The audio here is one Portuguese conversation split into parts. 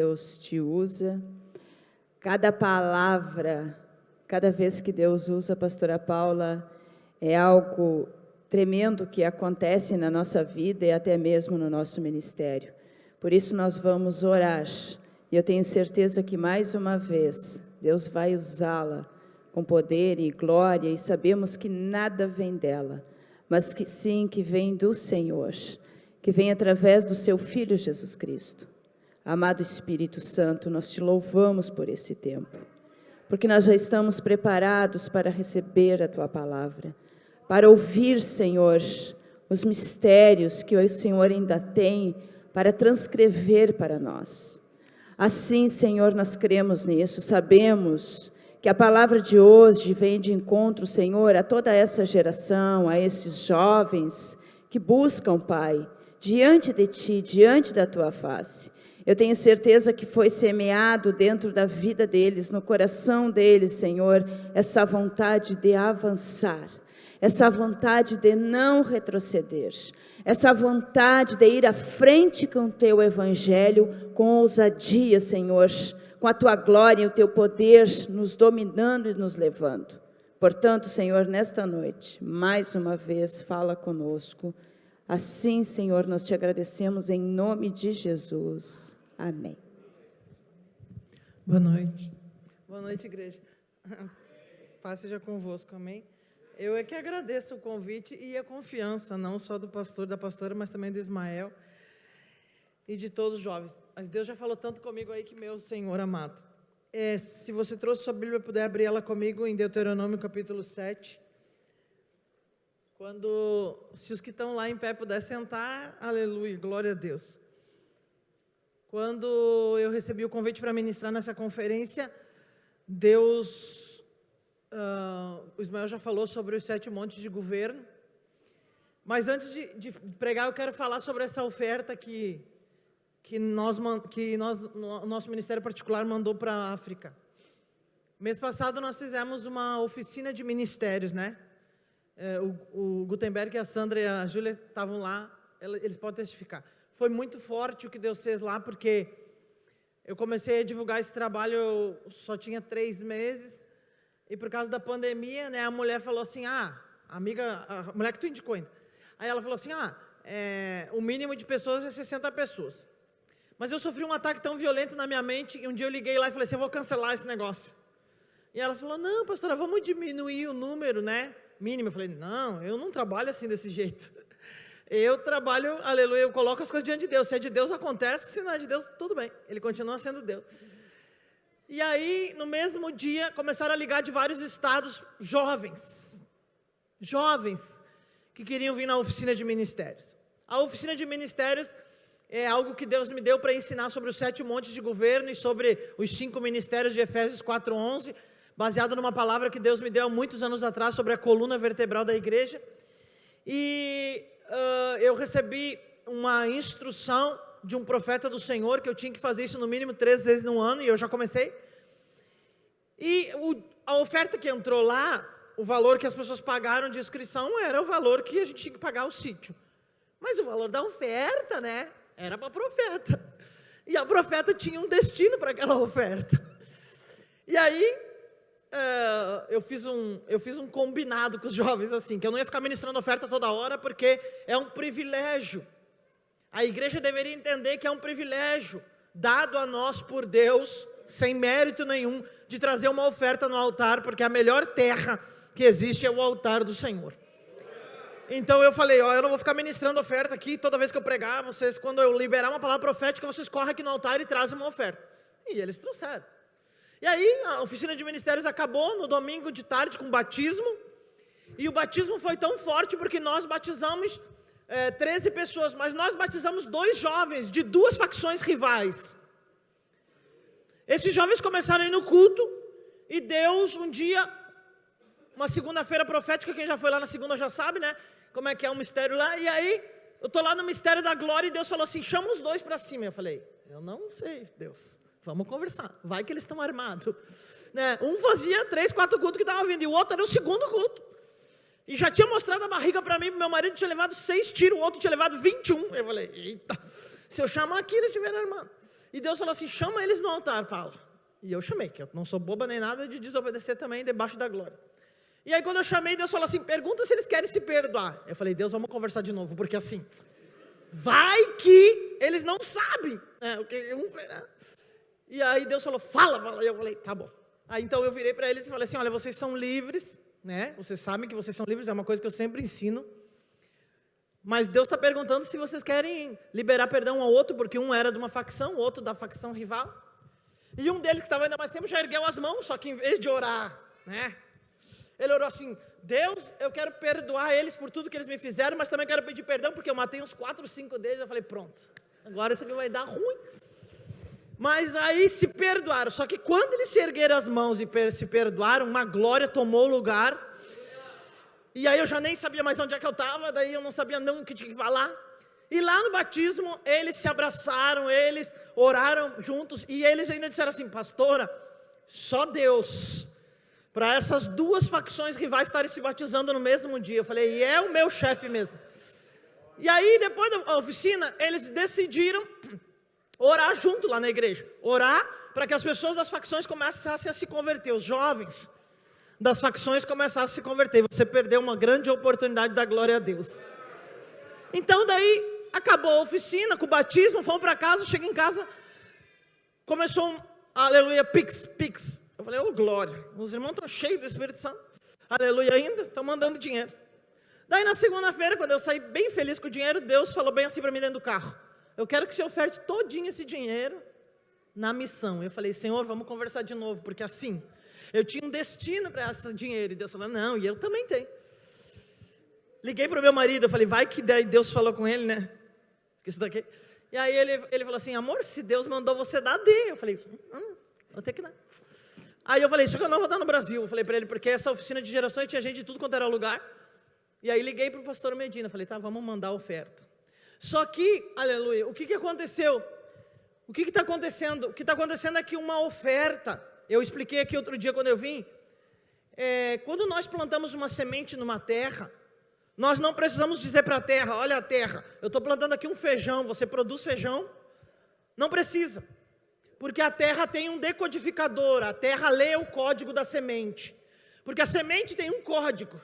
Deus te usa. Cada palavra, cada vez que Deus usa a pastora Paula, é algo tremendo que acontece na nossa vida e até mesmo no nosso ministério. Por isso nós vamos orar. E eu tenho certeza que mais uma vez Deus vai usá-la com poder e glória, e sabemos que nada vem dela, mas que sim, que vem do Senhor, que vem através do seu Filho Jesus Cristo. Amado Espírito Santo, nós te louvamos por esse tempo, porque nós já estamos preparados para receber a Tua palavra, para ouvir, Senhor, os mistérios que o Senhor ainda tem para transcrever para nós. Assim, Senhor, nós cremos nisso, sabemos que a palavra de hoje vem de encontro, Senhor, a toda essa geração, a esses jovens que buscam, Pai, diante de Ti, diante da Tua face. Eu tenho certeza que foi semeado dentro da vida deles, no coração deles, Senhor, essa vontade de avançar, essa vontade de não retroceder, essa vontade de ir à frente com o Teu Evangelho, com ousadia, Senhor, com a Tua glória e o Teu poder nos dominando e nos levando. Portanto, Senhor, nesta noite, mais uma vez, fala conosco. Assim, Senhor, nós te agradecemos em nome de Jesus. Amém. Boa noite. Boa noite, igreja. Paz seja convosco, amém? Eu é que agradeço o convite e a confiança, não só do pastor, da pastora, mas também do Ismael e de todos os jovens. Mas Deus já falou tanto comigo aí que, meu Senhor amado. Se você trouxe sua Bíblia, puder abrir ela comigo em Deuteronômio capítulo 7. Se os que estão lá em pé puderem sentar, aleluia, glória a Deus. Quando eu recebi o convite para ministrar nessa conferência, o Ismael já falou sobre os 7 montes de governo, mas antes de pregar, eu quero falar sobre essa oferta que o nosso ministério particular mandou para a África. Mês passado nós fizemos uma oficina de ministérios, né? O Gutenberg, a Sandra e a Júlia estavam lá, eles podem testificar. Foi muito forte o que Deus fez lá, porque eu comecei a divulgar esse trabalho, eu só tinha 3 meses, e por causa da pandemia, né, a mulher falou assim, a mulher que tu indicou ainda, aí ela falou assim, o mínimo de pessoas é 60 pessoas. Mas eu sofri um ataque tão violento na minha mente, e um dia eu liguei lá e falei assim, eu vou cancelar esse negócio. E ela falou, não, pastora, vamos diminuir o número, né, mínimo. Eu falei, não, eu não trabalho assim desse jeito. Eu trabalho, aleluia, eu coloco as coisas diante de Deus. Se é de Deus, acontece. Se não é de Deus, tudo bem. Ele continua sendo Deus. E aí, no mesmo dia, começaram a ligar de vários estados jovens que queriam vir na oficina de ministérios. A oficina de ministérios é algo que Deus me deu para ensinar sobre os 7 montes de governo e sobre os 5 ministérios de Efésios 4:11, baseado numa palavra que Deus me deu há muitos anos atrás sobre a coluna vertebral da igreja. E eu recebi uma instrução de um profeta do Senhor, que eu tinha que fazer isso no mínimo 3 vezes no ano, e eu já comecei. E a oferta que entrou lá, o valor que as pessoas pagaram de inscrição, era o valor que a gente tinha que pagar o sítio. Mas o valor da oferta, né, era para a profeta. E a profeta tinha um destino para aquela oferta. E aí, eu fiz um combinado com os jovens, assim, que eu não ia ficar ministrando oferta toda hora, porque é um privilégio. A igreja deveria entender que é um privilégio dado a nós por Deus, sem mérito nenhum, de trazer uma oferta no altar, porque a melhor terra que existe é o altar do Senhor. Então eu falei, eu não vou ficar ministrando oferta aqui, toda vez que eu pregar, vocês, quando eu liberar uma palavra profética, vocês correm aqui no altar e trazem uma oferta. E eles trouxeram. E aí a oficina de ministérios acabou no domingo de tarde com batismo, e o batismo foi tão forte porque nós batizamos 13 pessoas, mas nós batizamos 2 jovens de 2 facções rivais. Esses jovens começaram a ir no culto, e Deus um dia, uma segunda-feira profética, quem já foi lá na segunda já sabe, né, como é que é o mistério lá, e aí eu estou lá no mistério da glória, e Deus falou assim, chama os 2 para cima. Eu falei, eu não sei, Deus, vamos conversar, vai que eles estão armados, né? Um fazia 3, 4 cultos que estava vindo, e o outro era o segundo culto, e já tinha mostrado a barriga para mim, meu marido tinha levado 6 tiros, o outro tinha levado 21, eu falei, eita, se eu chamar aqui, eles estiveram armados. E Deus falou assim, chama eles no altar, Paulo. E eu chamei, que eu não sou boba nem nada de desobedecer também debaixo da glória. E aí quando eu chamei, Deus falou assim, pergunta se eles querem se perdoar. Eu falei, Deus, vamos conversar de novo, porque assim, vai que eles não sabem. E aí Deus falou, fala. E eu falei, tá bom. Aí então eu virei para eles e falei assim, olha, vocês são livres, né? Vocês sabem que vocês são livres, é uma coisa que eu sempre ensino. Mas Deus está perguntando se vocês querem liberar perdão ao outro, porque um era de uma facção, o outro da facção rival. E um deles que estava ainda mais tempo já ergueu as mãos, só que em vez de orar, né? Ele orou assim, Deus, eu quero perdoar eles por tudo que eles me fizeram, mas também quero pedir perdão, porque eu matei uns 4 ou 5 deles. Eu falei, pronto, agora isso aqui vai dar ruim. Mas aí se perdoaram, só que quando eles se ergueram as mãos e se perdoaram, uma glória tomou lugar. E aí eu já nem sabia mais onde é que eu estava, daí eu não sabia não o que tinha que falar. E lá no batismo, eles se abraçaram, eles oraram juntos, e eles ainda disseram assim, pastora, só Deus, para essas 2 facções rivais estarem se batizando no mesmo dia. Eu falei, e é o meu chefe mesmo. E aí depois da oficina, eles decidiram orar junto lá na igreja, orar para que as pessoas das facções começassem a se converter, os jovens das facções começaram a se converter. Você perdeu uma grande oportunidade da glória a Deus. Então daí, acabou a oficina, com o batismo, fomos para casa, cheguei em casa, começou um, aleluia, pix. Eu falei, oh glória, os irmãos estão cheios do Espírito Santo, aleluia ainda, estão mandando dinheiro. Daí na segunda-feira, quando eu saí bem feliz com o dinheiro, Deus falou bem assim para mim dentro do carro, eu quero que você oferte todinho esse dinheiro na missão. Eu falei, Senhor, vamos conversar de novo, porque assim, eu tinha um destino para esse dinheiro. E Deus falou, não, e eu também tenho. Liguei para o meu marido, eu falei, vai que daí Deus falou com ele, né? Isso daqui. E aí ele falou assim, amor, se Deus mandou você dar, dê. Eu falei, vou ter que dar. Aí eu falei, só que eu não vou dar no Brasil. Eu falei para ele, porque essa oficina de gerações tinha gente de tudo quanto era lugar. E aí liguei para o pastor Medina, falei, tá, vamos mandar a oferta. Só que, aleluia, o que aconteceu? O que está acontecendo? O que está acontecendo é que uma oferta, eu expliquei aqui outro dia quando eu vim, quando nós plantamos uma semente numa terra, nós não precisamos dizer para a terra, olha a terra, eu estou plantando aqui um feijão, você produz feijão? Não precisa, porque a terra tem um decodificador, a terra lê o código da semente, porque a semente tem um código.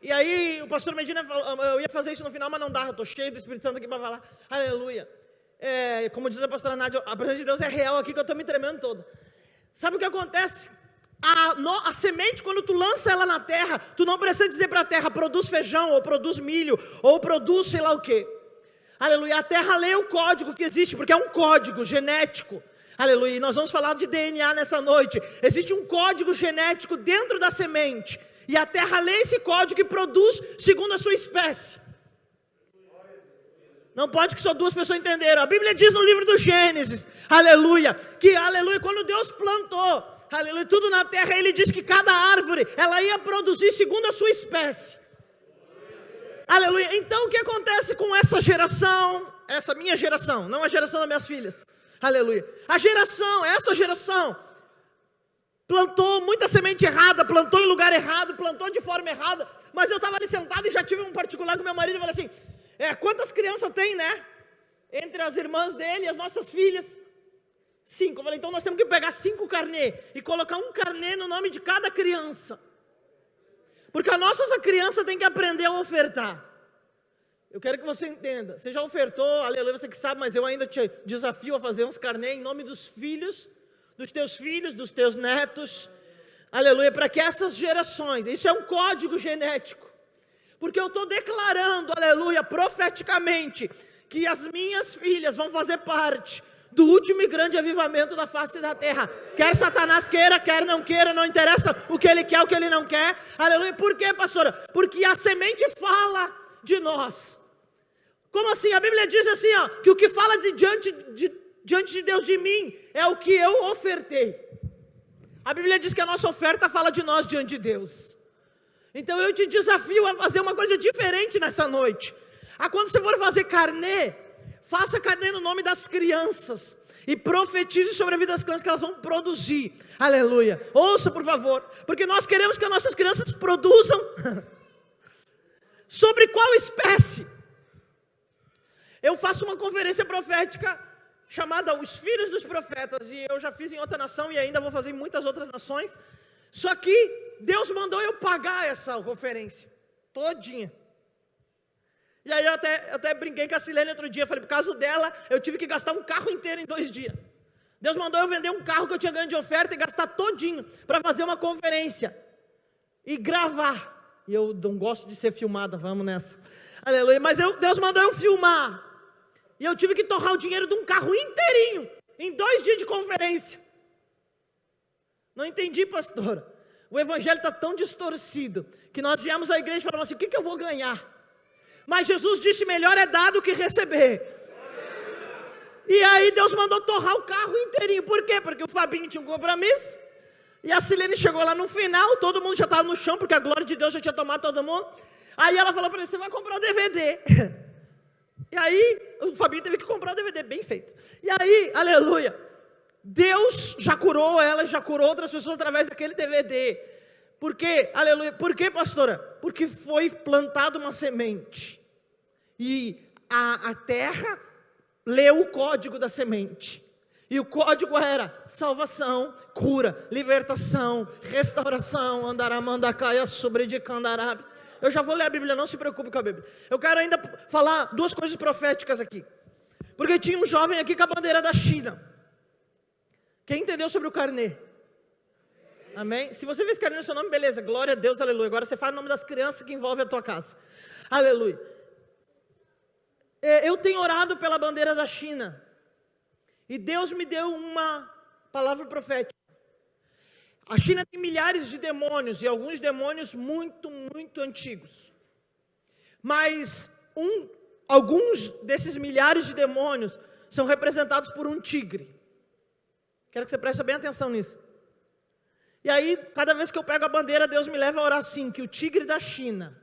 E aí o pastor Medina falou, eu ia fazer isso no final, mas não dá, eu estou cheio do Espírito Santo aqui para falar, aleluia. Como diz a pastora Nádia, a presença de Deus é real aqui, que eu estou me tremendo todo. Sabe o que acontece? A semente, quando tu lança ela na terra, tu não precisa dizer para a terra, produz feijão, ou produz milho, ou produz sei lá o quê. Aleluia, a terra lê o código que existe, porque é um código genético. Aleluia, e nós vamos falar de DNA nessa noite. Existe um código genético dentro da semente, e a terra lê esse código e produz segundo a sua espécie. Não pode que só 2 pessoas entenderam. A Bíblia diz no livro do Gênesis, aleluia, que aleluia, quando Deus plantou, aleluia, tudo na terra, Ele diz que cada árvore, ela ia produzir segundo a sua espécie. Aleluia, então o que acontece com essa geração, essa minha geração, não a geração das minhas filhas, aleluia, essa geração, plantou muita semente errada, plantou em lugar errado, plantou de forma errada, mas eu estava ali sentado e já tive um particular com meu marido e falei assim, quantas crianças tem, né? Entre as irmãs dele e as nossas filhas? 5. Eu falei, então nós temos que pegar 5 carnê e colocar um carnê no nome de cada criança. Porque a nossa criança tem que aprender a ofertar. Eu quero que você entenda. Você já ofertou, aleluia, você que sabe, mas eu ainda te desafio a fazer uns carnê em nome dos filhos, dos teus netos. Aleluia, para que essas gerações, isso é um código genético. Porque eu estou declarando, aleluia, profeticamente, que as minhas filhas vão fazer parte do último e grande avivamento da face da terra. Quer Satanás queira, quer não queira, não interessa o que ele quer, o que ele não quer. Aleluia, por quê, pastora? Porque a semente fala de nós. Como assim? A Bíblia diz assim, ó, que o que fala diante de Deus de mim é o que eu ofertei. A Bíblia diz que a nossa oferta fala de nós diante de Deus. Então eu te desafio a fazer uma coisa diferente nessa noite. Quando você for fazer carnê, faça carnê no nome das crianças. E profetize sobre a vida das crianças que elas vão produzir. Aleluia. Ouça por favor. Porque nós queremos que as nossas crianças produzam. Sobre qual espécie? eu faço uma conferência profética chamada Os Filhos dos Profetas, e eu já fiz em outra nação e ainda vou fazer em muitas outras nações. Só que Deus mandou eu pagar essa conferência todinha. E aí eu até brinquei com a Silene outro dia, falei, por causa dela, eu tive que gastar um carro inteiro em 2 dias. Deus mandou eu vender um carro que eu tinha ganho de oferta e gastar todinho para fazer uma conferência e gravar. E eu não gosto de ser filmada, vamos nessa. Aleluia. Mas Deus mandou eu filmar. E eu tive que torrar o dinheiro de um carro inteirinho em 2 dias de conferência. Não entendi, pastora. O evangelho está tão distorcido que nós viemos à igreja e falamos assim, o que eu vou ganhar? Mas Jesus disse, melhor é dar do que receber. E aí Deus mandou torrar o carro inteirinho. Por quê? Porque o Fabinho tinha um compromisso. E a Silene chegou lá no final, todo mundo já estava no chão, porque a glória de Deus já tinha tomado todo mundo. Aí ela falou para ele, você vai comprar o DVD. E aí o Fabinho teve que comprar o DVD, bem feito. E aí, aleluia, Deus já curou ela, já curou outras pessoas através daquele DVD. Por quê? Aleluia. Por quê, pastora? Porque foi plantada uma semente. E a terra leu o código da semente. E o código era salvação, cura, libertação, restauração, andaramandacaia sobre de candarabe. Eu já vou ler a Bíblia, não se preocupe com a Bíblia. Eu quero ainda falar 2 coisas proféticas aqui. Porque tinha um jovem aqui com a bandeira da China. Quem entendeu sobre o carnê? Amém? Se você fez carnê no seu nome, beleza, glória a Deus, aleluia. Agora você fala o nome das crianças que envolvem a tua casa. Aleluia. Eu tenho orado pela bandeira da China. E Deus me deu uma palavra profética. A China tem milhares de demônios, e alguns demônios muito, muito antigos. Mas alguns desses milhares de demônios são representados por um tigre. Quero que você preste bem atenção nisso. E aí, cada vez que eu pego a bandeira, Deus me leva a orar assim, que o tigre da China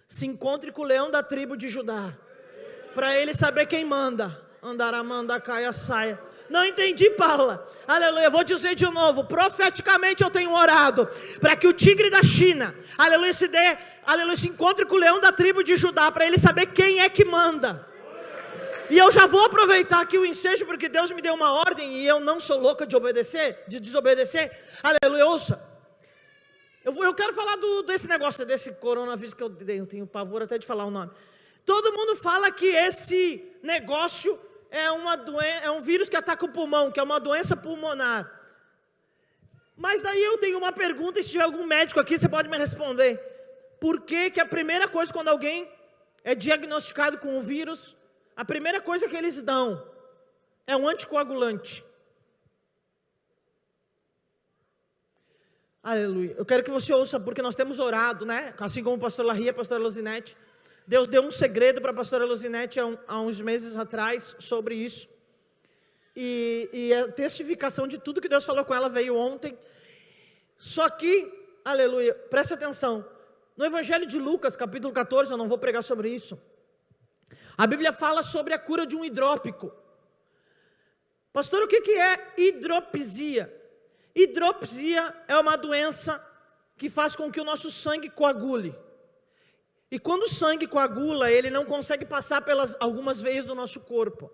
se encontre com o leão da tribo de Judá, para ele saber quem manda. Andaramanda, caia, saia. Não entendi, Paula. Aleluia, vou dizer de novo, profeticamente eu tenho orado, para que o tigre da China, aleluia, se encontre com o leão da tribo de Judá, para ele saber quem é que manda. E eu já vou aproveitar aqui o ensejo, porque Deus me deu uma ordem, e eu não sou louca de obedecer, de desobedecer. Aleluia, ouça. Eu quero falar desse negócio, desse coronavírus que eu tenho pavor até de falar o nome. Todo mundo fala que esse negócio é um vírus que ataca o pulmão, que é uma doença pulmonar. Mas daí eu tenho uma pergunta, e se tiver algum médico aqui, você pode me responder. Por que a primeira coisa, quando alguém é diagnosticado com o vírus, a primeira coisa que eles dão é um anticoagulante? Aleluia. Eu quero que você ouça, porque nós temos orado, né? Assim como o pastor Larry e a pastora Luzinete. Deus deu um segredo para a pastora Luzinete há uns meses atrás sobre isso. E a testificação de tudo que Deus falou com ela veio ontem. Só que, aleluia, preste atenção. No Evangelho de Lucas, capítulo 14, eu não vou pregar sobre isso. A Bíblia fala sobre a cura de um hidrópico. Pastor, o que é hidropisia? Hidropisia é uma doença que faz com que o nosso sangue coagule. E quando o sangue coagula, ele não consegue passar pelas algumas veias do nosso corpo.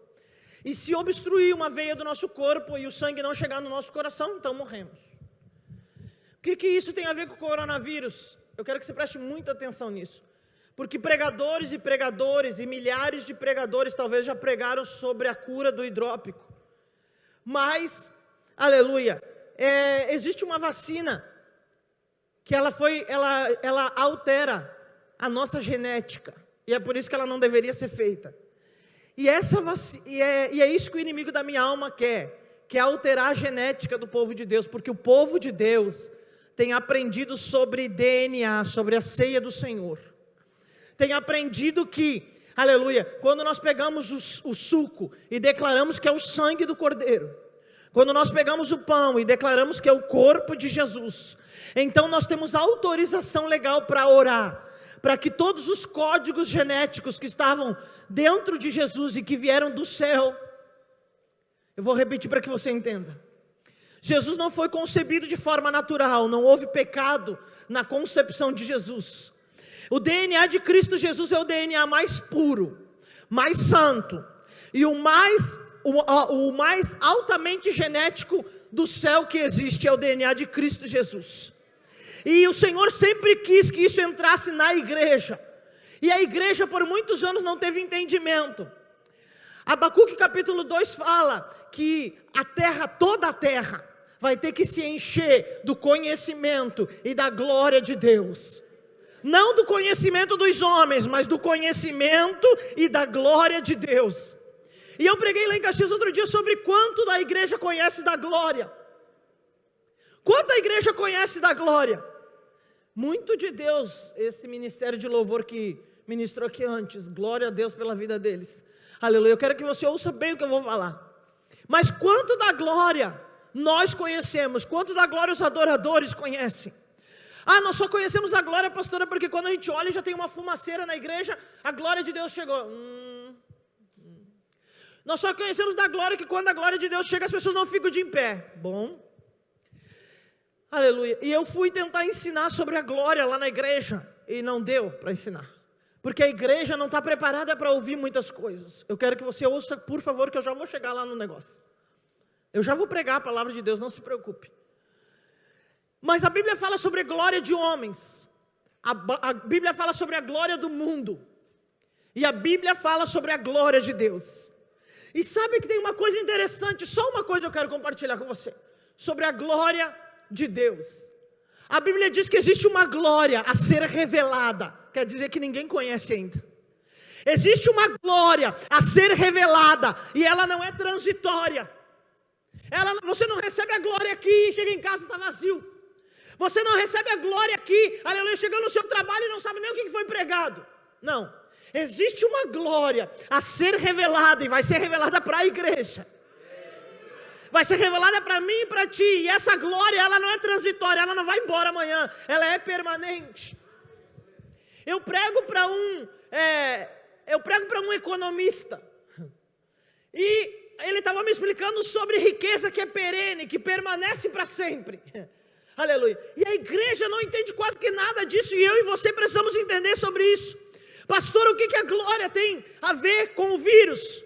E se obstruir uma veia do nosso corpo e o sangue não chegar no nosso coração, então morremos. O que isso tem a ver com o coronavírus? Eu quero que você preste muita atenção nisso. Porque pregadores e milhares de pregadores talvez já pregaram sobre a cura do hidrópico. Mas, aleluia, existe uma vacina que ela altera a nossa genética, e é por isso que ela não deveria ser feita. E é isso que o inimigo da minha alma quer alterar a genética do povo de Deus, porque o povo de Deus tem aprendido sobre DNA, sobre a ceia do Senhor. Tem aprendido que, aleluia, quando nós pegamos o suco e declaramos que é o sangue do Cordeiro, quando nós pegamos o pão e declaramos que é o corpo de Jesus, então nós temos autorização legal para orar, para que todos os códigos genéticos que estavam dentro de Jesus e que vieram do céu, eu vou repetir para que você entenda. Jesus não foi concebido de forma natural, não houve pecado na concepção de Jesus. O DNA de Cristo Jesus é o DNA mais puro, mais santo e o mais altamente genético do céu que existe, é o DNA de Cristo Jesus. E o Senhor sempre quis que isso entrasse na igreja, e a igreja por muitos anos não teve entendimento. Abacuque capítulo 2 fala que a terra, toda a terra, vai ter que se encher do conhecimento e da glória de Deus. Não do conhecimento dos homens, mas do conhecimento e da glória de Deus. E eu preguei lá em Caxias outro dia sobre quanto da igreja conhece da glória. Quanto a igreja conhece da glória? Muito de Deus, esse ministério de louvor que ministrou aqui antes, glória a Deus pela vida deles. Aleluia, eu quero que você ouça bem o que eu vou falar. Mas quanto da glória nós conhecemos, quanto da glória os adoradores conhecem? Ah, nós só conhecemos a glória, pastora, porque quando a gente olha já tem uma fumaceira na igreja, a glória de Deus chegou. Nós só conhecemos da glória que quando a glória de Deus chega as pessoas não ficam de em pé. Bom, aleluia. E eu fui tentar ensinar sobre a glória lá na igreja e não deu para ensinar, porque a igreja não está preparada para ouvir muitas coisas. Eu quero que você ouça, por favor, que eu já vou chegar lá no negócio. Eu já vou pregar a palavra de Deus, não se preocupe. Mas a Bíblia fala sobre a glória de homens, a Bíblia fala sobre a glória do mundo, e a Bíblia fala sobre a glória de Deus. E sabe que tem uma coisa interessante, só uma coisa eu quero compartilhar com você, sobre a glória de Deus. A Bíblia diz que existe uma glória a ser revelada, quer dizer que ninguém conhece ainda. Existe uma glória a ser revelada, e ela não é transitória. Você não recebe a glória aqui, chega em casa e está vazio. Você não recebe a glória aqui, aleluia, chegando no seu trabalho e não sabe nem o que foi pregado. Não, existe uma glória a ser revelada, e vai ser revelada para a igreja. Vai ser revelada para mim e para ti, e essa glória, ela não é transitória, ela não vai embora amanhã, ela é permanente. Eu prego para um economista, e ele estava me explicando sobre riqueza que é perene, que permanece para sempre. Aleluia. E a igreja não entende quase que nada disso, e eu e você precisamos entender sobre isso. Pastor, o que a glória tem a ver com o vírus?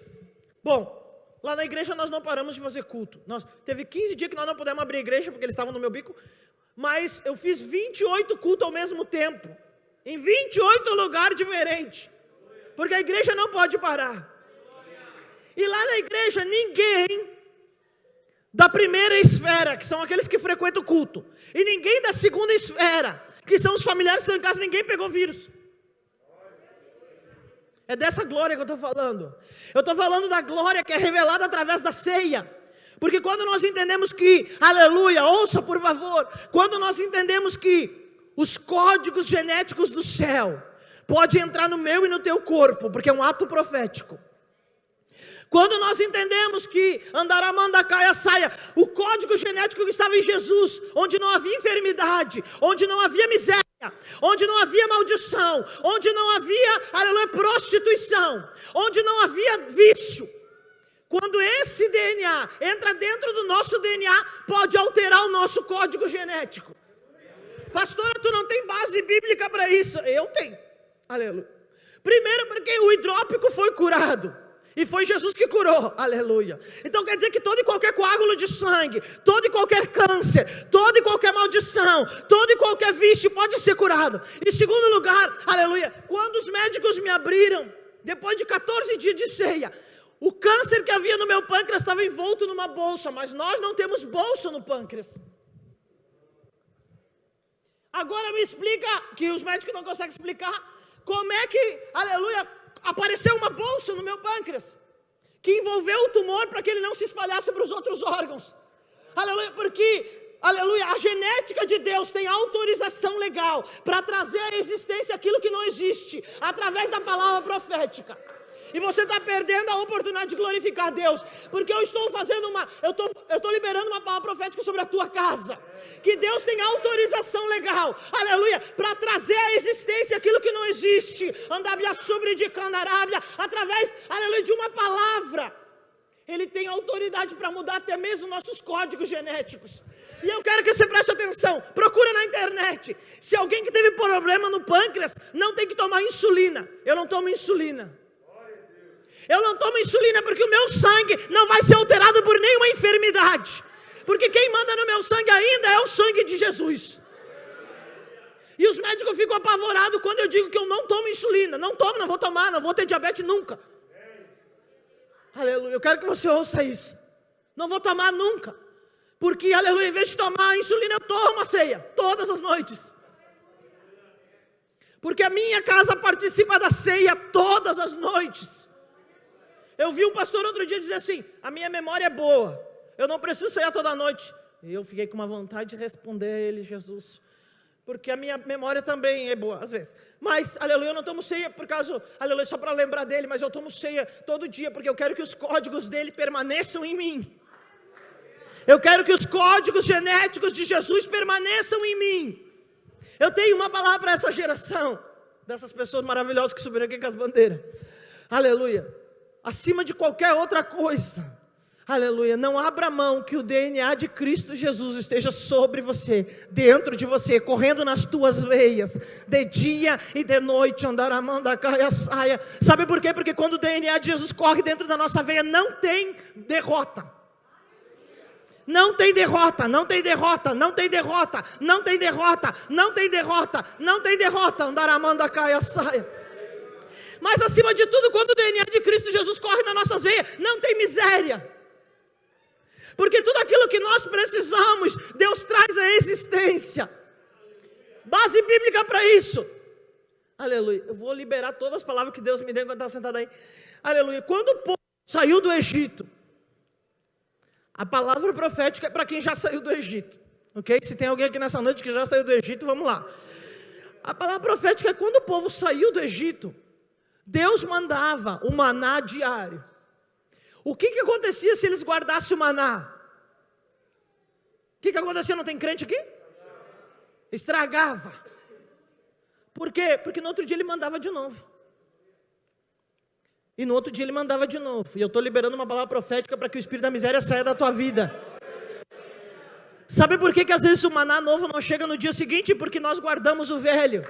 Bom, lá na igreja nós não paramos de fazer culto. Teve 15 dias que nós não pudemos abrir a igreja, porque eles estavam no meu bico, mas eu fiz 28 cultos ao mesmo tempo, em 28 lugares diferentes, porque a igreja não pode parar. E lá na igreja ninguém da primeira esfera, que são aqueles que frequentam o culto, e ninguém da segunda esfera, que são os familiares que estão em casa, ninguém pegou vírus. É dessa glória que eu estou falando. Eu estou falando da glória que é revelada através da ceia. Porque quando nós entendemos que, aleluia, ouça por favor, quando nós entendemos que os códigos genéticos do céu podem entrar no meu e no teu corpo, porque é um ato profético. Quando nós entendemos que andaramanda caia saia, o código genético que estava em Jesus, onde não havia enfermidade, onde não havia miséria, onde não havia maldição, onde não havia, aleluia, prostituição, onde não havia vício. Quando esse DNA entra dentro do nosso DNA, pode alterar o nosso código genético. Pastora, tu não tem base bíblica para isso? Eu tenho, aleluia. Primeiro porque o hidrópico foi curado, e foi Jesus que curou, aleluia. Então quer dizer que todo e qualquer coágulo de sangue, todo e qualquer câncer, toda e qualquer maldição, todo e qualquer vício pode ser curado. Em segundo lugar, aleluia, quando os médicos me abriram, depois de 14 dias de ceia, o câncer que havia no meu pâncreas estava envolto numa bolsa, mas nós não temos bolsa no pâncreas. Agora me explica, que os médicos não conseguem explicar, como é que, aleluia, apareceu uma bolsa no meu pâncreas, que envolveu o tumor para que ele não se espalhasse para os outros órgãos. Aleluia, porque, aleluia, a genética de Deus tem autorização legal para trazer à existência aquilo que não existe, através da palavra profética. E você está perdendo a oportunidade de glorificar Deus, porque eu estou liberando uma palavra profética sobre a tua casa, que Deus tem autorização legal, aleluia, para trazer à existência aquilo que não existe, andabia sobre de candarábia, através, aleluia, de uma palavra. Ele tem autoridade para mudar até mesmo nossos códigos genéticos. E eu quero que você preste atenção, procura na internet, se alguém que teve problema no pâncreas, não tem que tomar insulina. Eu não tomo insulina. Eu não tomo insulina porque o meu sangue não vai ser alterado por nenhuma enfermidade. Porque quem manda no meu sangue ainda é o sangue de Jesus. E os médicos ficam apavorados quando eu digo que eu não tomo insulina. Não tomo, não vou tomar, não vou ter diabetes nunca. Aleluia, eu quero que você ouça isso. Não vou tomar nunca. Porque, aleluia, em vez de tomar a insulina, eu tomo a ceia, todas as noites. Porque a minha casa participa da ceia todas as noites. Eu vi um pastor outro dia dizer assim, a minha memória é boa, eu não preciso ceiar toda noite. E eu fiquei com uma vontade de responder a ele, Jesus, porque a minha memória também é boa, às vezes. Mas, aleluia, eu não tomo ceia por causa, aleluia, só para lembrar dele, mas eu tomo ceia todo dia, porque eu quero que os códigos dele permaneçam em mim. Eu quero que os códigos genéticos de Jesus permaneçam em mim. Eu tenho uma palavra para essa geração, dessas pessoas maravilhosas que subiram aqui com as bandeiras. Aleluia. Acima de qualquer outra coisa, aleluia, não abra mão que o DNA de Cristo Jesus esteja sobre você, dentro de você, correndo nas tuas veias, de dia e de noite, andar a mão da caia saia. Sabe por quê? Porque quando o DNA de Jesus corre dentro da nossa veia, não tem derrota. Não tem derrota, não tem derrota, não tem derrota, não tem derrota, não tem derrota, não tem derrota, andar a mão da caia saia. Mas acima de tudo, quando o DNA de Cristo Jesus corre nas nossas veias, não tem miséria. Porque tudo aquilo que nós precisamos, Deus traz à existência. Base bíblica para isso. Aleluia. Eu vou liberar todas as palavras que Deus me deu enquanto estava sentado aí. Aleluia. Quando o povo saiu do Egito, a palavra profética é para quem já saiu do Egito. Ok? Se tem alguém aqui nessa noite que já saiu do Egito, vamos lá. A palavra profética é quando o povo saiu do Egito, Deus mandava o maná diário. O que acontecia se eles guardassem o maná? O que acontecia? Não tem crente aqui? Estragava. Por quê? Porque no outro dia ele mandava de novo. E no outro dia ele mandava de novo. E eu estou liberando uma palavra profética para que o espírito da miséria saia da tua vida. Sabe por que às vezes o maná novo não chega no dia seguinte? Porque nós guardamos o velho.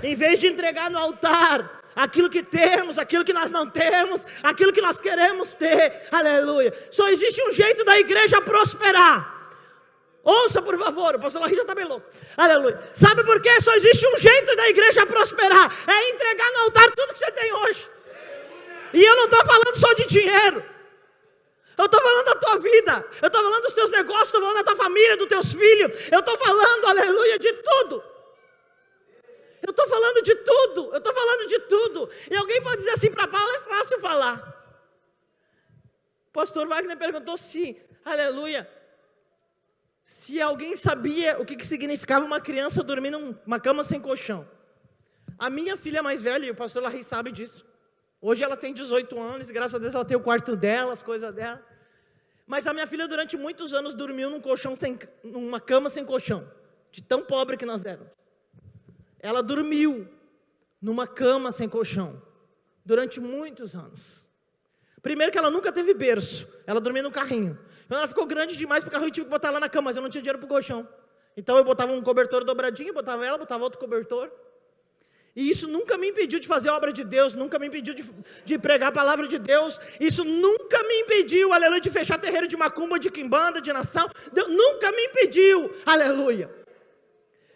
Em vez de entregar no altar aquilo que temos, aquilo que nós não temos, aquilo que nós queremos ter. Aleluia. Só existe um jeito da igreja prosperar. Ouça por favor, o pastor Larry já está bem louco. Aleluia. Sabe por quê? Só existe um jeito da igreja prosperar. É entregar no altar tudo que você tem hoje. E eu não estou falando só de dinheiro. Eu estou falando da tua vida. Eu estou falando dos teus negócios. Estou falando da tua família, dos teus filhos. Eu estou falando, aleluia, de tudo. Eu estou falando de tudo. Eu estou falando de tudo. E alguém pode dizer assim, para Paulo é fácil falar. O pastor Wagner perguntou se, aleluia, se alguém sabia o que significava uma criança dormir numa cama sem colchão. A minha filha mais velha, e o pastor Larry sabe disso. Hoje ela tem 18 anos, e graças a Deus ela tem o quarto dela, as coisas dela. Mas a minha filha durante muitos anos dormiu numa cama sem colchão, de tão pobre que nós éramos. Ela dormiu numa cama sem colchão, durante muitos anos. Primeiro que ela nunca teve berço, ela dormia no carrinho. Quando ela ficou grande demais para o carrinho, eu tive que botar ela na cama, mas eu não tinha dinheiro para o colchão. Então eu botava um cobertor dobradinho, botava ela, botava outro cobertor. E isso nunca me impediu de fazer a obra de Deus, nunca me impediu de pregar a palavra de Deus, isso nunca me impediu, aleluia, de fechar terreiro de macumba, de quimbanda, de nação, Deus nunca me impediu, aleluia.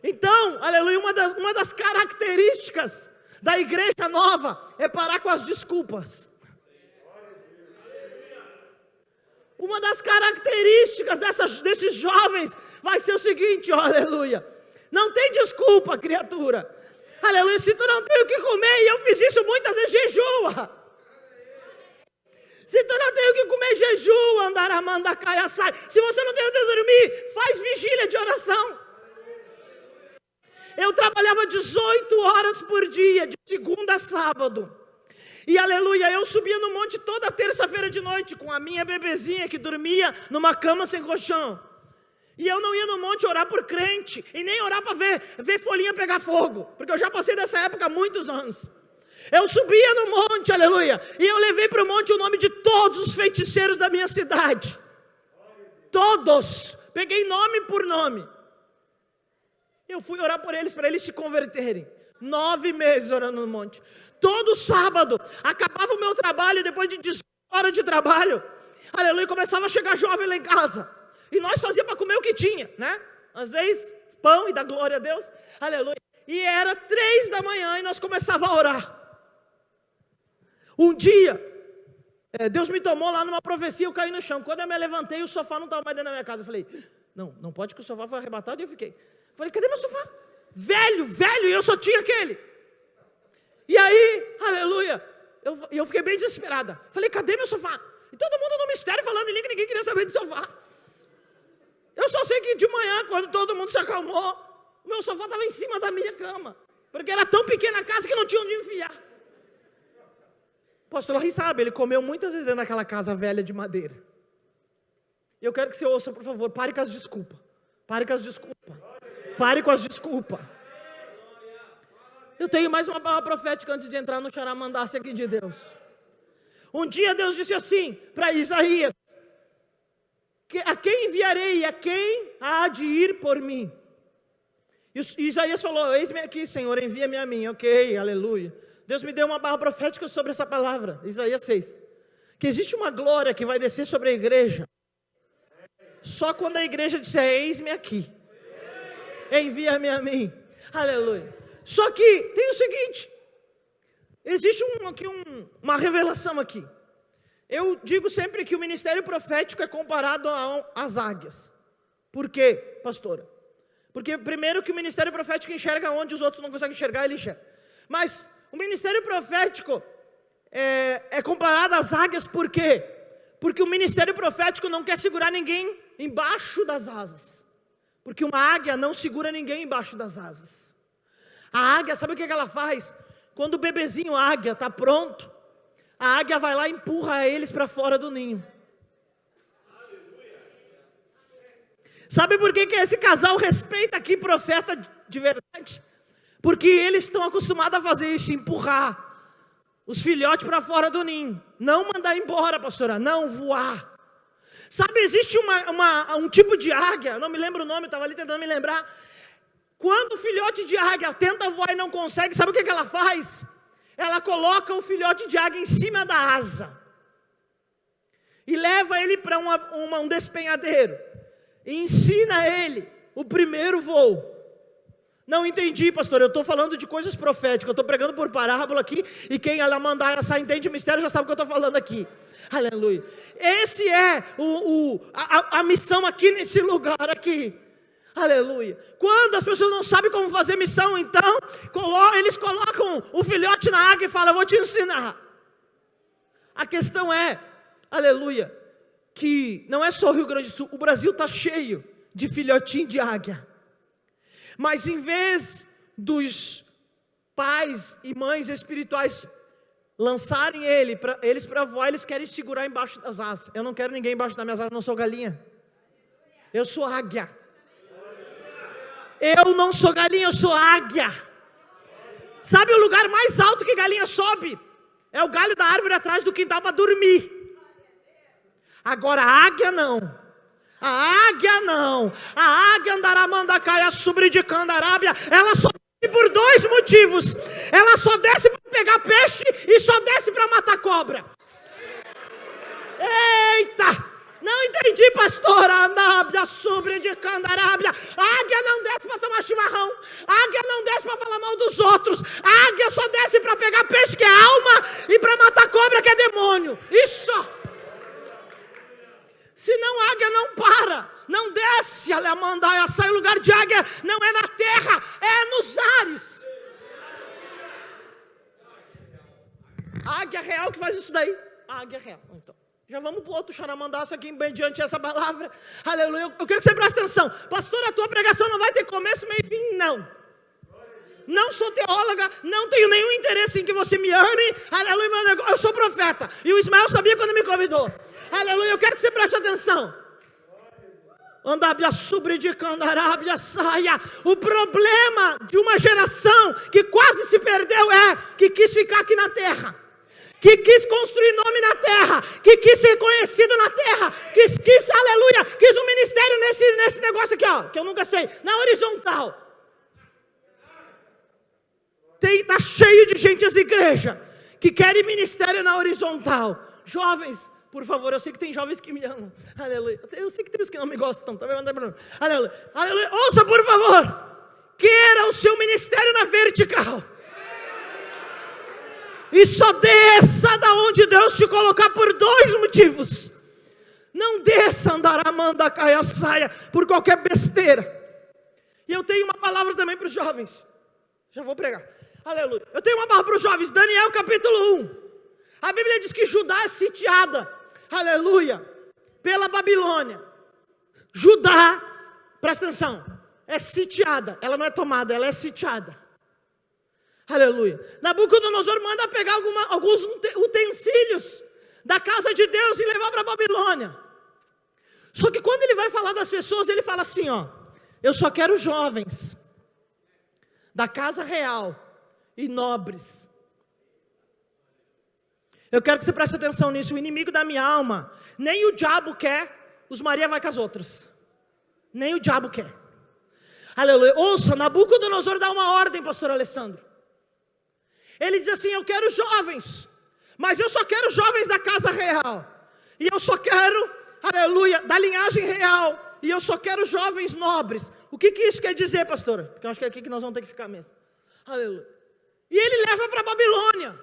Então, aleluia, uma das características da igreja nova é parar com as desculpas. Uma das características desses jovens vai ser o seguinte, aleluia, não tem desculpa, criatura. Aleluia, se tu não tem o que comer, e eu fiz isso muitas vezes, jejua. Se tu não tem o que comer, jejua, andar a manda, caia, sai. Se você não tem o que dormir, faz vigília de oração. Eu trabalhava 18 horas por dia, de segunda a sábado. E aleluia, eu subia no monte toda terça-feira de noite, com a minha bebezinha que dormia numa cama sem colchão. E eu não ia no monte orar por crente, e nem orar para ver folhinha pegar fogo, porque eu já passei dessa época há muitos anos. Eu subia no monte, aleluia, e eu levei para o monte o nome de todos os feiticeiros da minha cidade. Todos, peguei nome por nome. Eu fui orar por eles, para eles se converterem. 9 meses orando no monte. Todo sábado, acabava o meu trabalho, depois de 18 horas de trabalho, aleluia, começava a chegar jovem lá em casa. E nós fazíamos para comer o que tinha, né? Às vezes, pão e dar glória a Deus, aleluia. E era 3 da manhã e nós começávamos a orar. Um dia, Deus me tomou lá numa profecia, eu caí no chão. Quando eu me levantei, o sofá não estava mais dentro da minha casa. Eu falei, não pode que o sofá foi arrebatado. E eu fiquei, cadê meu sofá? Velho, e eu só tinha aquele. E aí, aleluia, eu fiquei bem desesperada. Falei, cadê meu sofá? E todo mundo no mistério falando em língua, ninguém queria saber do sofá. Eu só sei que de manhã, quando todo mundo se acalmou, o meu sofá estava em cima da minha cama. Porque era tão pequena a casa que não tinha onde enfiar. O pastor Larry sabe, ele comeu muitas vezes dentro daquela casa velha de madeira. E eu quero que você ouça, por favor, pare com as desculpas. Pare com as desculpas. Pare com as desculpas. Eu tenho mais uma palavra profética antes de entrar no charamandasse aqui de Deus. Um dia Deus disse assim para Isaías: a quem enviarei, a quem há de ir por mim? E Isaías falou, eis-me aqui, Senhor, envia-me a mim. Ok, aleluia. Deus me deu uma palavra profética sobre essa palavra, Isaías 6. Que existe uma glória que vai descer sobre a igreja. Só quando a igreja disser, eis-me aqui, envia-me a mim. Aleluia. Só que tem o seguinte, existe uma revelação aqui. Eu digo sempre que o ministério profético é comparado às águias. Por quê, pastora? Porque primeiro que o ministério profético enxerga onde os outros não conseguem enxergar, ele enxerga. Mas o ministério profético é comparado às águias, por quê? Porque o ministério profético não quer segurar ninguém embaixo das asas. Porque uma águia não segura ninguém embaixo das asas. A águia, sabe o que ela faz? Quando o bebezinho águia está pronto, a águia vai lá e empurra eles para fora do ninho. Sabe por que esse casal respeita aqui profeta de verdade? Porque eles estão acostumados a fazer isso, empurrar os filhotes para fora do ninho. Não mandar embora, pastora, não voar. Sabe, existe um tipo de águia, não me lembro o nome, estava ali tentando me lembrar. Quando o filhote de águia tenta voar e não consegue, sabe o que ela faz? Ela coloca o filhote de águia em cima da asa. E leva ele para um despenhadeiro. E ensina ele o primeiro voo. Não entendi, pastor, eu estou falando de coisas proféticas, eu estou pregando por parábola aqui, e quem ela mandar essa entende o mistério já sabe o que eu estou falando aqui. Aleluia. Esse é a missão aqui nesse lugar aqui. Aleluia. Quando as pessoas não sabem como fazer missão, então eles colocam o filhote na água e falam, eu vou te ensinar. A questão é, aleluia, que não é só o Rio Grande do Sul, o Brasil está cheio de filhotinho de águia. Mas em vez dos pais e mães espirituais lançarem eles para voar, eles querem segurar embaixo das asas. Eu não quero ninguém embaixo das minhas asas, eu não sou galinha. Eu sou águia. Eu não sou galinha, eu sou águia. Sabe o lugar mais alto que galinha sobe? É o galho da árvore atrás do quintal para dormir. Agora a águia não. A águia não. A águia andará mandacaia sobre de candarábia. Ela só desce por 2 motivos. Ela só desce para pegar peixe e só desce para matar cobra. Eita! Não entendi, pastora. Andábia sobre de candarábia. A águia não desce para tomar chimarrão. A águia não desce para falar mal dos outros. A águia só desce para pegar peixe, que é alma, e para matar cobra, que é demônio. Isso! Senão a águia não para, não desce, alemandaia, sai o lugar de águia, não é na terra, é nos ares. A águia real que faz isso daí, a águia real. Então, já vamos para o outro charamandaço aqui, bem diante dessa palavra, aleluia. Eu quero que você preste atenção, pastor, a tua pregação não vai ter começo, meio e fim, não. Não sou teóloga, não tenho nenhum interesse em que você me ame, aleluia, meu negócio, eu sou profeta, e o Ismael sabia quando me convidou, aleluia, eu quero que você preste atenção. Andábia sobre de candarábia saia. O problema de uma geração que quase se perdeu é que quis ficar aqui na terra, que quis construir nome na terra, que quis ser conhecido na terra, quis aleluia, quis um ministério nesse negócio aqui, ó, que eu nunca sei, na horizontal. está cheio de gente as igrejas que querem ministério na horizontal. Jovens, por favor, eu sei que tem jovens que me amam. Aleluia. Eu sei que tem os que não me gostam também. Aleluia. Aleluia. Ouça, por favor. Queira o seu ministério na vertical. E só desça da onde Deus te colocar por 2 motivos. Não desça, andaramanda, caia, saia, por qualquer besteira. E eu tenho uma palavra também para os jovens. Já vou pregar. Aleluia. Eu tenho uma palavra para os jovens. Daniel capítulo 1. A Bíblia diz que Judá é sitiada. Aleluia. Pela Babilônia. Judá, presta atenção, é sitiada. Ela não é tomada, ela é sitiada. Aleluia. Nabucodonosor manda pegar alguns utensílios da casa de Deus e levar para a Babilônia. Só que quando ele vai falar das pessoas, ele fala assim, ó: eu só quero jovens da casa real e nobres. Eu quero que você preste atenção nisso. O inimigo da minha alma, nem o diabo quer, os Maria vai com as outras. Nem o diabo quer. Aleluia. Ouça, Nabucodonosor dá uma ordem, pastor Alessandro. Ele diz assim: eu quero jovens, mas eu só quero jovens da casa real. E eu só quero, aleluia, da linhagem real. E eu só quero jovens nobres. O que isso quer dizer, pastora? Porque eu acho que é aqui que nós vamos ter que ficar mesmo. Aleluia. E ele leva para a Babilônia.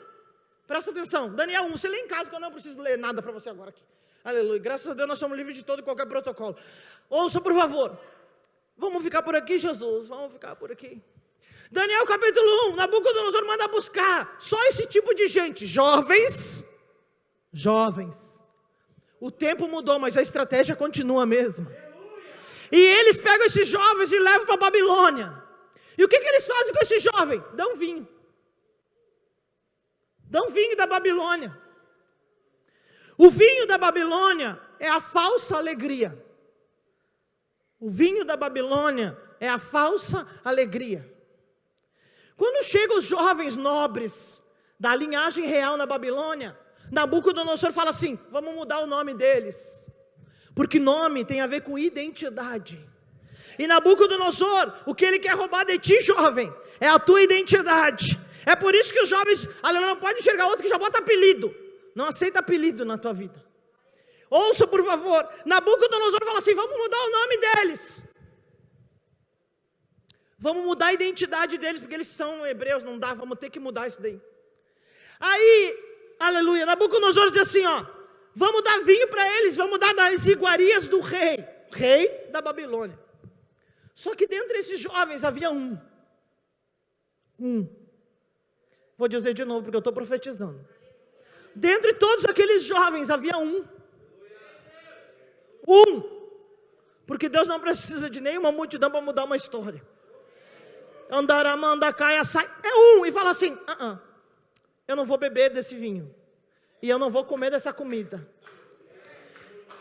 Presta atenção, Daniel 1, você lê em casa que eu não preciso ler nada para você agora aqui. Aleluia, graças a Deus nós somos livres de todo e qualquer protocolo. Ouça por favor. Vamos ficar por aqui, Jesus, vamos ficar por aqui. Daniel capítulo 1, Nabucodonosor manda buscar só esse tipo de gente, jovens. O tempo mudou, mas a estratégia continua a mesma. E eles pegam esses jovens e levam para a Babilônia. E o que eles fazem com esse jovem? Dão vinho. Dão vinho da Babilônia. O vinho da Babilônia é a falsa alegria. O vinho da Babilônia é a falsa alegria. Quando chegam os jovens nobres da linhagem real na Babilônia, Nabucodonosor fala assim: vamos mudar o nome deles, porque nome tem a ver com identidade. E Nabucodonosor, o que ele quer roubar de ti, jovem, é a tua identidade. É por isso que os jovens, não pode enxergar outro que já bota apelido. Não aceita apelido na tua vida. Ouça por favor, Nabucodonosor fala assim: vamos mudar o nome deles. Vamos mudar a identidade deles, porque eles são hebreus, não dá, vamos ter que mudar isso daí. Aí, aleluia, Nabucodonosor diz assim, ó: vamos dar vinho para eles, vamos dar das iguarias do rei da Babilônia. Só que dentre esses jovens havia um. Vou dizer de novo, porque eu estou profetizando. Dentre todos aqueles jovens havia um. Porque Deus não precisa de nenhuma multidão para mudar uma história. Andaramanda, caia, sai. É e fala assim: eu não vou beber desse vinho. E eu não vou comer dessa comida.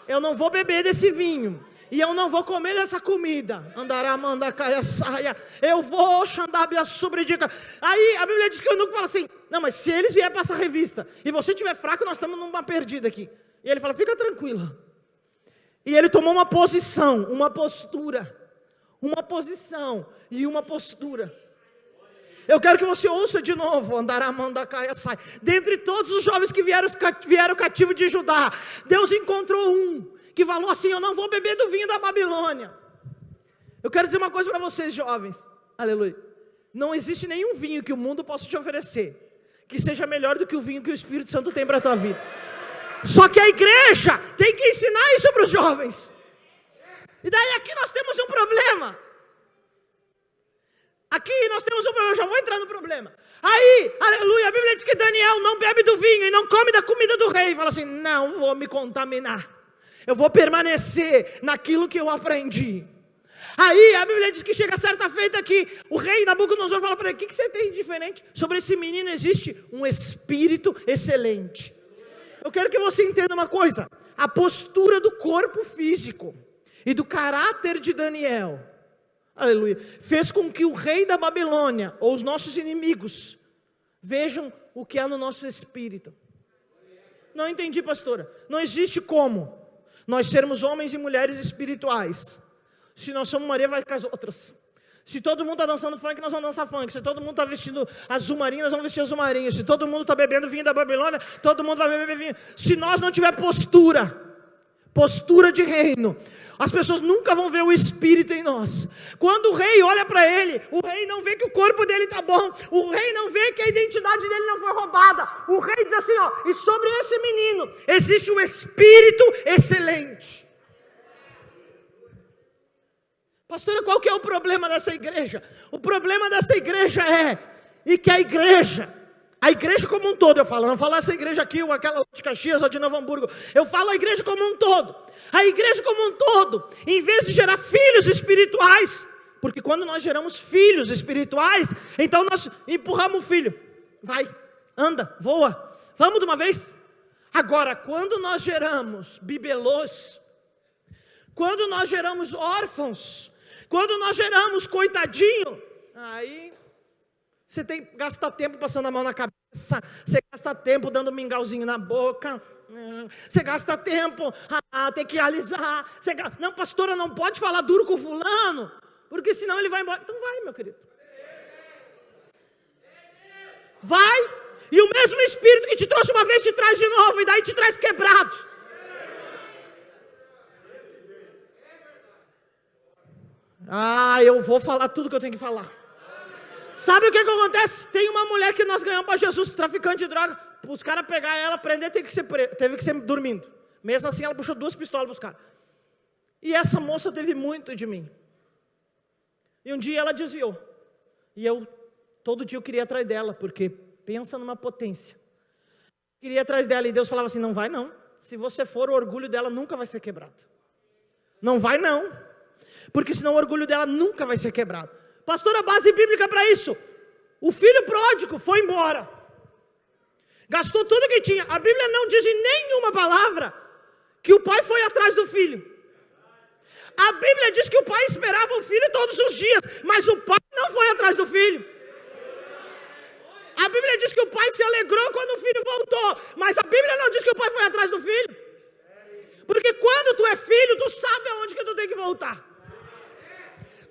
Eu não vou beber desse vinho. E eu não vou comer dessa comida. Andaramanda, caia, saia. Eu vou xandabia sobredica. Aí a Bíblia diz que o eunuco fala assim: não, mas se eles vierem para essa revista e você estiver fraco, nós estamos numa perdida aqui. E ele fala: fica tranquila. E ele tomou uma posição, uma postura. Uma posição e uma postura. Eu quero que você ouça de novo. Andaramanda, caia, sai. Dentre todos os jovens que vieram cativo de Judá, Deus encontrou um que falou assim: eu não vou beber do vinho da Babilônia. Eu quero dizer uma coisa para vocês, jovens. Aleluia. Não existe nenhum vinho que o mundo possa te oferecer que seja melhor do que o vinho que o Espírito Santo tem para a tua vida. Só que a igreja tem que ensinar isso para os jovens. E daí aqui nós temos um problema. Eu já vou entrar no problema. Aí, aleluia, a Bíblia diz que Daniel não bebe do vinho e não come da comida do rei. Fala assim: não vou me contaminar. Eu vou permanecer naquilo que eu aprendi. Aí a Bíblia diz que chega certa feita que o rei Nabucodonosor fala para ele: o que você tem de diferente? Sobre esse menino existe um espírito excelente. Eu quero que você entenda uma coisa: a postura do corpo físico e do caráter de Daniel, aleluia, fez com que o rei da Babilônia, ou os nossos inimigos, vejam o que há no nosso espírito. Não entendi, pastora. Não existe como nós sermos homens e mulheres espirituais se nós somos Maria vai com as outras. Se todo mundo está dançando funk, nós vamos dançar funk. Se todo mundo está vestindo azul marinho, nós vamos vestir azul marinho. Se todo mundo está bebendo vinho da Babilônia, todo mundo vai beber vinho. Se nós não tiver postura de reino, as pessoas nunca vão ver o Espírito em nós. Quando o rei olha para ele, o rei não vê que o corpo dele está bom, o rei não vê que a identidade dele não foi roubada. O rei diz assim, ó, e sobre esse menino existe um Espírito excelente. Pastora, qual que é o problema dessa igreja? O problema dessa igreja e que a igreja como um todo, eu falo, não falo essa igreja aqui, ou aquela de Caxias, ou de Novo Hamburgo, eu falo a igreja como um todo. A igreja como um todo, em vez de gerar filhos espirituais, porque quando nós geramos filhos espirituais, então nós empurramos o filho, vai, anda, voa, vamos de uma vez. Agora, quando nós geramos bibelôs, quando nós geramos órfãos, quando nós geramos coitadinho, aí você tem que gastar tempo passando a mão na cabeça, você gasta tempo dando mingauzinho na boca, você gasta tempo, tem que alisar, não, pastora, não pode falar duro com o fulano, porque senão ele vai embora. Então vai, meu querido, vai, e o mesmo Espírito que te trouxe uma vez, te traz de novo, e daí te traz quebrado. Eu vou falar tudo que eu tenho que falar. Sabe o que acontece? Tem uma mulher que nós ganhamos para Jesus, traficante de droga. Os caras pegar ela, prender, teve que ser dormindo. Mesmo assim, ela puxou 2 pistolas para os caras. E essa moça teve muito de mim. E um dia ela desviou. E todo dia eu queria atrás dela, porque pensa numa potência. Queria atrás dela, e Deus falava assim, não vai não. Se você for, o orgulho dela nunca vai ser quebrado. Não vai não. Porque senão o orgulho dela nunca vai ser quebrado. Pastor, a base bíblica para isso. O filho pródigo foi embora. Gastou tudo que tinha. A Bíblia não diz em nenhuma palavra que o pai foi atrás do filho. A Bíblia diz que o pai esperava o filho todos os dias, mas o pai não foi atrás do filho. A Bíblia diz que o pai se alegrou quando o filho voltou, mas a Bíblia não diz que o pai foi atrás do filho. Porque quando tu é filho, tu sabe aonde que tu tem que voltar.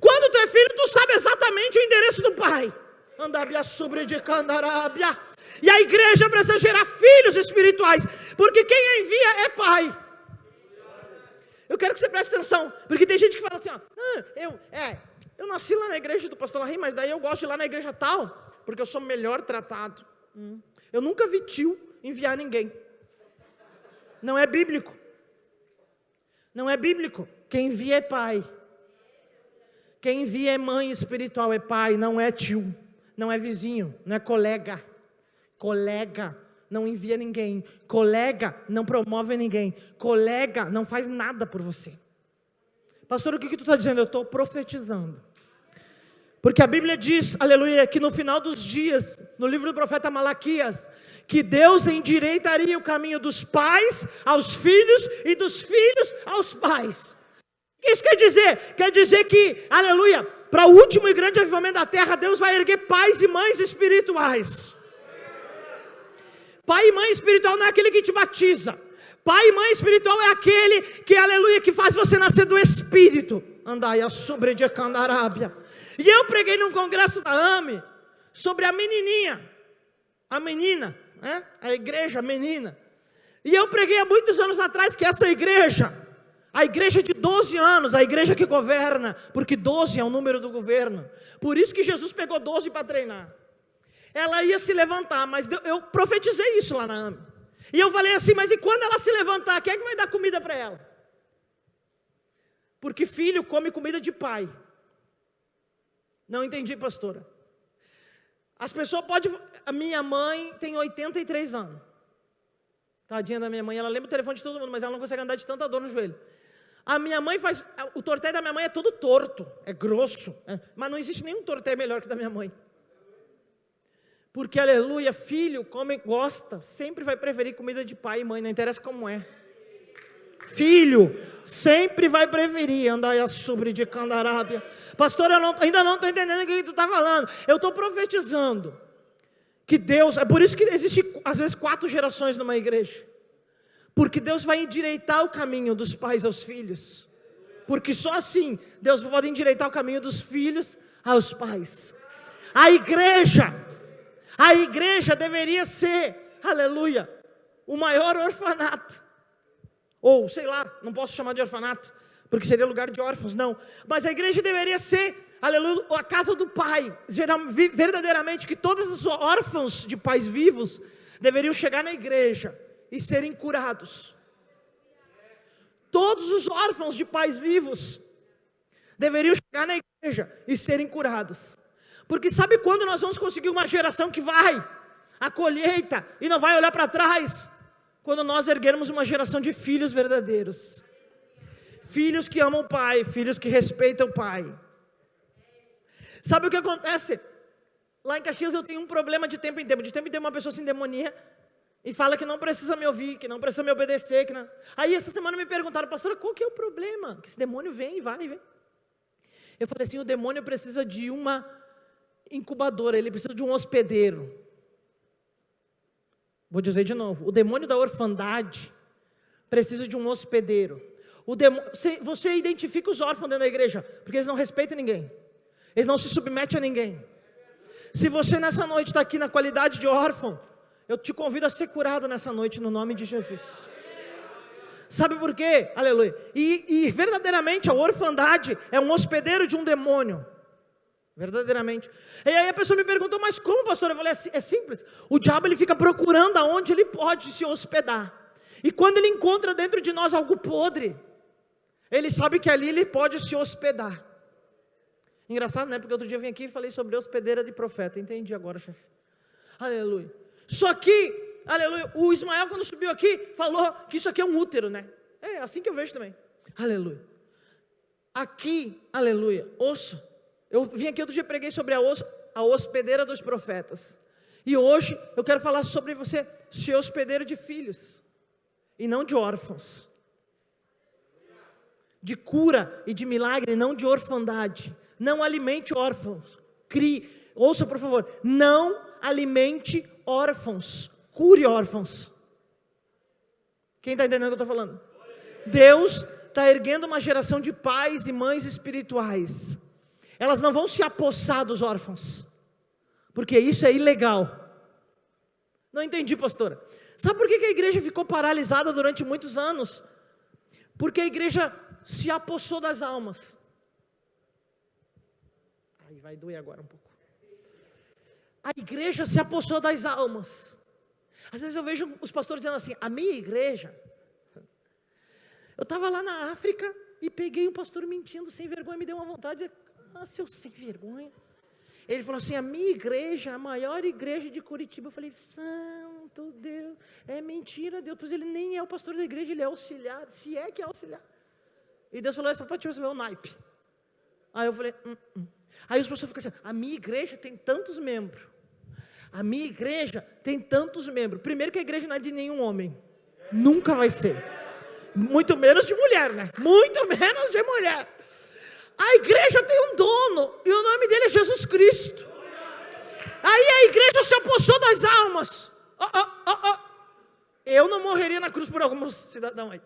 Quando tu é filho, tu sabe exatamente o endereço do pai. Andabia sobre de candarábia. E a igreja precisa gerar filhos espirituais, porque quem envia é pai. Eu quero que você preste atenção, porque tem gente que fala assim, ó, eu nasci lá na igreja do pastor Larry, mas daí eu gosto de ir lá na igreja tal, porque eu sou melhor tratado. Eu nunca vi tio enviar ninguém. Não é bíblico. Não é bíblico. Quem envia é pai. Quem envia é mãe espiritual, é pai, não é tio, não é vizinho, não é colega. Colega não envia ninguém, colega não promove ninguém, colega não faz nada por você. Pastor, o que tu está dizendo? Eu estou profetizando. Porque a Bíblia diz, aleluia, que no final dos dias, no livro do profeta Malaquias, que Deus endireitaria o caminho dos pais aos filhos e dos filhos aos pais. O que isso quer dizer? Quer dizer que, aleluia, para o último e grande avivamento da terra, Deus vai erguer pais e mães espirituais. Pai e mãe espiritual não é aquele que te batiza. Pai e mãe espiritual é aquele que, aleluia, que faz você nascer do Espírito. Andaia sobre de candarábia. E eu preguei num congresso da AME sobre a menininha, a menina, né? A igreja, a menina. E eu preguei há muitos anos atrás que essa igreja, a igreja de 12 anos, a igreja que governa, porque 12 é o número do governo. Por isso que Jesus pegou 12 para treinar. Ela ia se levantar, mas eu profetizei isso lá na AME. E eu falei assim, mas e quando ela se levantar, quem é que vai dar comida para ela? Porque filho come comida de pai. Não entendi, pastora. As pessoas podem... A minha mãe tem 83 anos. Tadinha da minha mãe, ela lembra o telefone de todo mundo, mas ela não consegue andar de tanta dor no joelho. A minha mãe faz... O torteio da minha mãe é todo torto, é grosso. Mas não existe nenhum torteio melhor que o da minha mãe. Porque, aleluia, filho come, gosta, sempre vai preferir comida de pai e mãe, não interessa como é. Filho sempre vai preferir andar sobre de candarábia. Pastor, eu ainda não estou entendendo o que tu está falando. Eu estou profetizando que Deus, é por isso que existe às vezes 4 gerações numa igreja. Porque Deus vai endireitar o caminho dos pais aos filhos. Porque só assim Deus pode endireitar o caminho dos filhos aos pais. A igreja deveria ser, aleluia, o maior orfanato. Ou, sei lá, não posso chamar de orfanato, porque seria lugar de órfãos, não. Mas a igreja deveria ser, aleluia, a casa do pai. Verdadeiramente, que todos os órfãos de pais vivos deveriam chegar na igreja e serem curados. Todos os órfãos de pais vivos deveriam chegar na igreja e serem curados. Porque sabe quando nós vamos conseguir uma geração que vai a colheita e não vai olhar para trás? Quando nós erguermos uma geração de filhos verdadeiros. Filhos que amam o pai, filhos que respeitam o pai. Sabe o que acontece? Lá em Caxias eu tenho um problema de tempo em tempo. De tempo em tempo uma pessoa se endemonia e fala que não precisa me ouvir, que não precisa me obedecer. Que não... Aí essa semana me perguntaram, pastora, qual que é o problema? Que esse demônio vem e vai e vem. Eu falei assim, o demônio precisa de uma incubadora, ele precisa de um hospedeiro. Vou dizer de novo, o demônio da orfandade precisa de um hospedeiro. Você identifica os órfãos dentro da igreja, porque eles não respeitam ninguém, eles não se submetem a ninguém. Se você nessa noite está aqui na qualidade de órfão, eu te convido a ser curado nessa noite no nome de Jesus. Sabe por quê? Aleluia. E verdadeiramente a orfandade é um hospedeiro de um demônio. Verdadeiramente. E aí a pessoa me perguntou, mas como, pastor? Eu falei, é simples. O diabo ele fica procurando aonde ele pode se hospedar. E quando ele encontra dentro de nós algo podre, ele sabe que ali ele pode se hospedar. Engraçado, né? Porque outro dia eu vim aqui e falei sobre hospedeira de profeta. Entendi agora, chefe. Aleluia. Só que, aleluia, o Ismael quando subiu aqui, falou que isso aqui é um útero, né? É assim que eu vejo também. Aleluia. Aqui, aleluia, ouça. Eu vim aqui outro dia, preguei sobre a hospedeira dos profetas. E hoje eu quero falar sobre você ser hospedeiro de filhos e não de órfãos. De cura e de milagre, não de orfandade. Não alimente órfãos. Ouça por favor, não alimente órfãos. Cure órfãos. Quem está entendendo o que eu estou falando? Deus está erguendo uma geração de pais e mães espirituais. Elas não vão se apossar dos órfãos, porque isso é ilegal. Não entendi, pastora. Sabe por que a igreja ficou paralisada durante muitos anos? Porque a igreja se apossou das almas. Aí vai doer agora um pouco. A igreja se apossou das almas. Às vezes eu vejo os pastores dizendo assim, a minha igreja... Eu estava lá na África e peguei um pastor mentindo, sem vergonha, me deu uma vontade de... seu sem vergonha. Ele falou assim, a minha igreja, a maior igreja de Curitiba. Eu falei, santo Deus, é mentira, Deus, pois ele nem é o pastor da igreja, ele é auxiliar, se é que é auxiliar. E Deus falou, essa para você ver o naipe. Aí eu falei, Aí os pastores ficam assim, a minha igreja tem tantos membros. A minha igreja tem tantos membros. Primeiro que a igreja não é de nenhum homem. Nunca vai ser. Muito menos de mulher, né? Muito menos de mulher. A igreja tem um dono, e o nome dele é Jesus Cristo. Aí a igreja se apossou das almas. Eu não morreria na cruz por algum cidadão aí.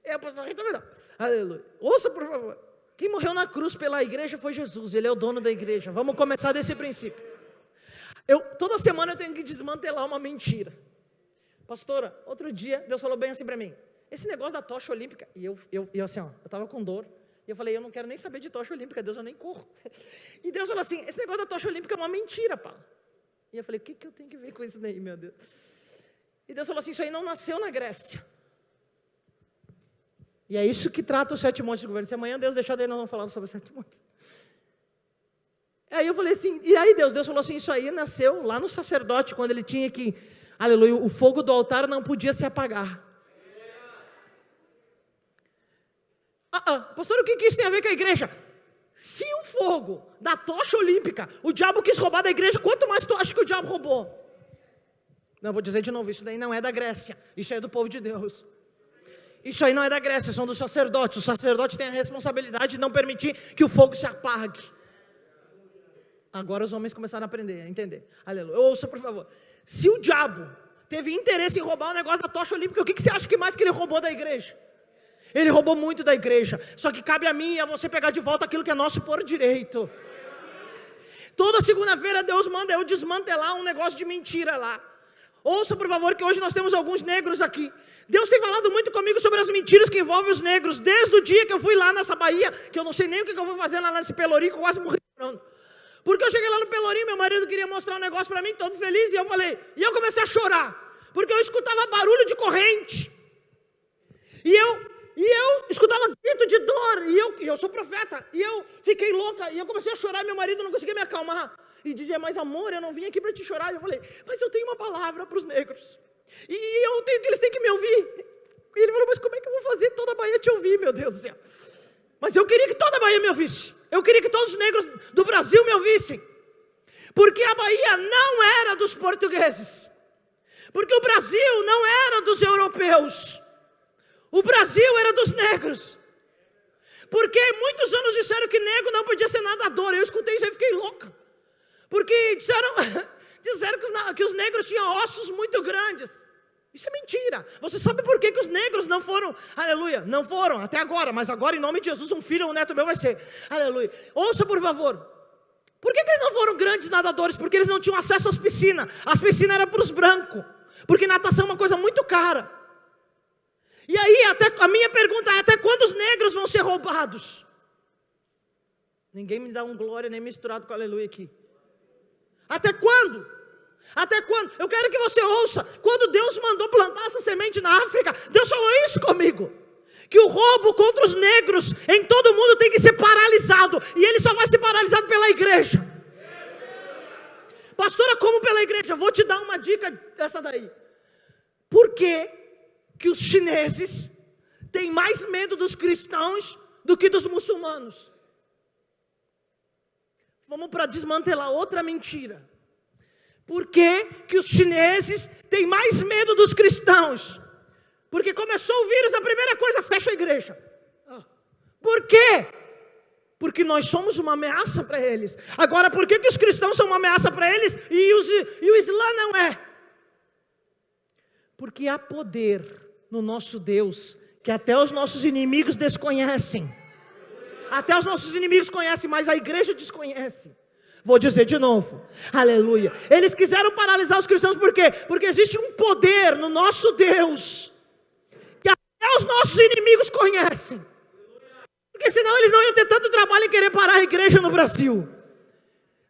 Eu também não. Aleluia. Ouça por favor. Quem morreu na cruz pela igreja foi Jesus, ele é o dono da igreja. Vamos começar desse princípio. Toda semana eu tenho que desmantelar uma mentira. Pastora, outro dia Deus falou bem assim para mim. Esse negócio da tocha olímpica, e eu assim, eu estava com dor. E eu falei, eu não quero nem saber de tocha olímpica, Deus, eu nem corro. E Deus falou assim, esse negócio da tocha olímpica é uma mentira, Paulo. E eu falei, o que eu tenho que ver com isso daí, meu Deus? E Deus falou assim, isso aí não nasceu na Grécia. E é isso que trata os 7 montes de governo. Se amanhã Deus deixar, nós não falando sobre os 7 montes. Aí eu falei assim, e aí Deus falou assim, isso aí nasceu lá no sacerdote, quando ele tinha que, aleluia, o fogo do altar não podia se apagar. Pastor, o que isso tem a ver com a igreja? Se o fogo da tocha olímpica, o diabo quis roubar da igreja, quanto mais tu acha que o diabo roubou? Não, vou dizer de novo, isso daí não é da Grécia, isso é do povo de Deus. Isso aí não é da Grécia, são dos sacerdotes. O sacerdote tem a responsabilidade de não permitir que o fogo se apague. Agora os homens começaram a aprender, a entender. Aleluia. Ouça por favor. Se o diabo teve interesse em roubar o negócio da tocha olímpica, o que você acha que mais que ele roubou da igreja? Ele roubou muito da igreja, só que cabe a mim e a você pegar de volta aquilo que é nosso por direito. Toda segunda-feira Deus manda eu desmantelar um negócio de mentira lá. Ouça, por favor, que hoje nós temos alguns negros aqui. Deus tem falado muito comigo sobre as mentiras que envolvem os negros, desde o dia que eu fui lá nessa Bahia, que eu não sei nem o que eu vou fazer lá nesse Pelourinho, que eu quase morri. Porque eu cheguei lá no Pelourinho, meu marido queria mostrar um negócio para mim, todo feliz, e eu comecei a chorar, porque eu escutava barulho de corrente, e eu escutava grito de dor, e eu sou profeta, e eu fiquei louca, e eu comecei a chorar, meu marido não conseguia me acalmar, e dizia, mas amor, eu não vim aqui para te chorar, e eu falei, mas eu tenho uma palavra para os negros, e eles têm que me ouvir, e ele falou, mas como é que eu vou fazer toda a Bahia te ouvir, meu Deus do céu, mas eu queria que toda a Bahia me ouvisse, eu queria que todos os negros do Brasil me ouvissem, porque a Bahia não era dos portugueses, porque o Brasil não era dos europeus, o Brasil era dos negros, porque muitos anos disseram que negro não podia ser nadador, eu escutei isso e fiquei louca, porque disseram que os negros tinham ossos muito grandes, isso é mentira. Você sabe por que os negros não foram, aleluia, não foram até agora, mas agora em nome de Jesus um filho ou um neto meu vai ser, aleluia. Ouça por favor, por que eles não foram grandes nadadores? Porque eles não tinham acesso às piscinas, as piscinas eram para os brancos, porque natação é uma coisa muito cara. E aí a minha pergunta é, até quando os negros vão ser roubados? Ninguém me dá um glória nem misturado com aleluia aqui. Até quando? Até quando? Eu quero que você ouça, quando Deus mandou plantar essa semente na África, Deus falou isso comigo, que o roubo contra os negros em todo o mundo tem que ser paralisado, e ele só vai ser paralisado pela igreja. Pastora, como pela igreja? Vou te dar uma dica dessa daí. Por que os chineses têm mais medo dos cristãos do que dos muçulmanos? Vamos para desmantelar outra mentira. Por que os chineses têm mais medo dos cristãos? Porque começou o vírus, a primeira coisa, fecha a igreja. Por quê? Porque nós somos uma ameaça para eles. Agora, por que os cristãos são uma ameaça para eles e o Islã não é? Porque há poder no nosso Deus, que até os nossos inimigos desconhecem. Até os nossos inimigos conhecem, mas a igreja desconhece. Vou dizer de novo, aleluia. Eles quiseram paralisar os cristãos, por quê? Porque existe um poder no nosso Deus, que até os nossos inimigos conhecem. Porque senão eles não iam ter tanto trabalho em querer parar a igreja no Brasil.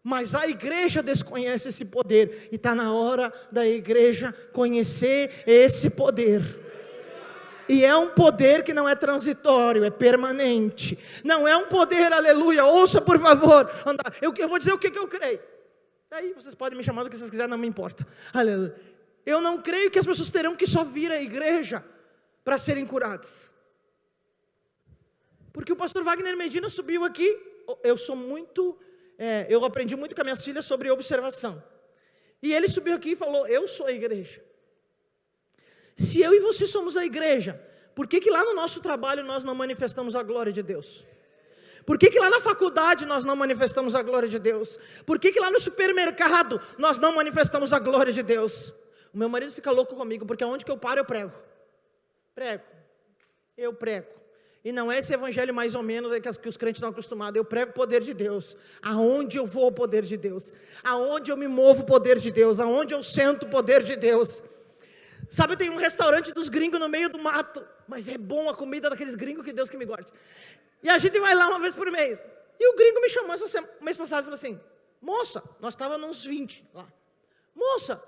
Mas a igreja desconhece esse poder, e está na hora da igreja conhecer esse poder. E é um poder que não é transitório, é permanente. Não é um poder, aleluia, ouça por favor. Eu vou dizer o que eu creio. Aí vocês podem me chamar do que vocês quiserem, não me importa. Aleluia. Eu não creio que as pessoas terão que só vir à igreja para serem curados. Porque o pastor Wagner Medina subiu aqui, eu aprendi muito com as minhas filhas sobre observação. E ele subiu aqui e falou, eu sou a igreja. Se eu e você somos a igreja, por que lá no nosso trabalho nós não manifestamos a glória de Deus? Por que lá na faculdade nós não manifestamos a glória de Deus? Por que lá no supermercado nós não manifestamos a glória de Deus? O meu marido fica louco comigo, porque aonde que eu paro eu prego. Eu prego. E não é esse evangelho mais ou menos que os crentes estão acostumados. Eu prego o poder de Deus. Aonde eu vou o poder de Deus? Aonde eu me movo o poder de Deus? Aonde eu sento o poder de Deus? Sabe, tem um restaurante dos gringos no meio do mato, mas é bom a comida daqueles gringos, que Deus que me guarde. E a gente vai lá uma vez por mês. E o gringo me chamou mês passado e falou assim, moça, nós estávamos uns 20 lá. Moça,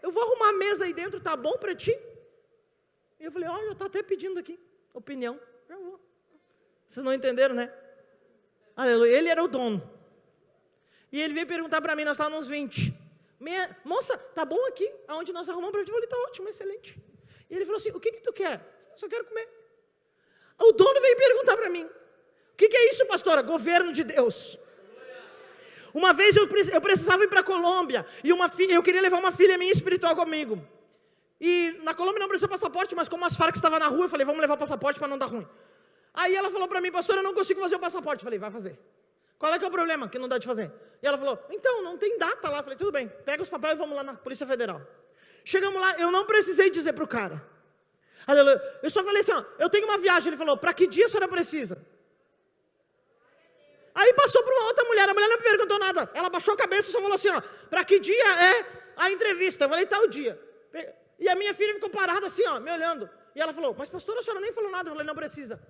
eu vou arrumar a mesa aí dentro, tá bom para ti? E eu falei, olha, eu estou até pedindo aqui opinião. Já vou. Vocês não entenderam, né? Aleluia, ele era o dono. E ele veio perguntar para mim, nós estávamos uns 20. Moça, tá bom aqui? Aonde nós arrumamos para ti? Eu falei, tá ótimo, excelente. E ele falou assim, o que tu quer? Eu só quero comer. O dono veio perguntar para mim, o que é isso, pastora? Governo de Deus. Uma vez eu precisava ir para a Colômbia, e eu queria levar uma filha minha espiritual comigo. E na Colômbia não precisa passaporte, mas como as Farc estavam na rua, eu falei, vamos levar o passaporte para não dar ruim. Aí ela falou para mim, pastora, eu não consigo fazer o passaporte. Eu falei, vai fazer. Qual é que é o problema que não dá de fazer? E ela falou, então, não tem data lá. Eu falei, tudo bem, pega os papéis e vamos lá na Polícia Federal. Chegamos lá, eu não precisei dizer para o cara. Aleluia. Eu só falei assim, eu tenho uma viagem. Ele falou, para que dia a senhora precisa? Aí passou para uma outra mulher, a mulher não me perguntou nada. Ela baixou a cabeça e só falou assim, ó, para que dia é a entrevista? Eu falei, tal dia. E a minha filha ficou parada assim, ó, me olhando. E ela falou, mas pastora, a senhora nem falou nada. Eu falei, não precisa.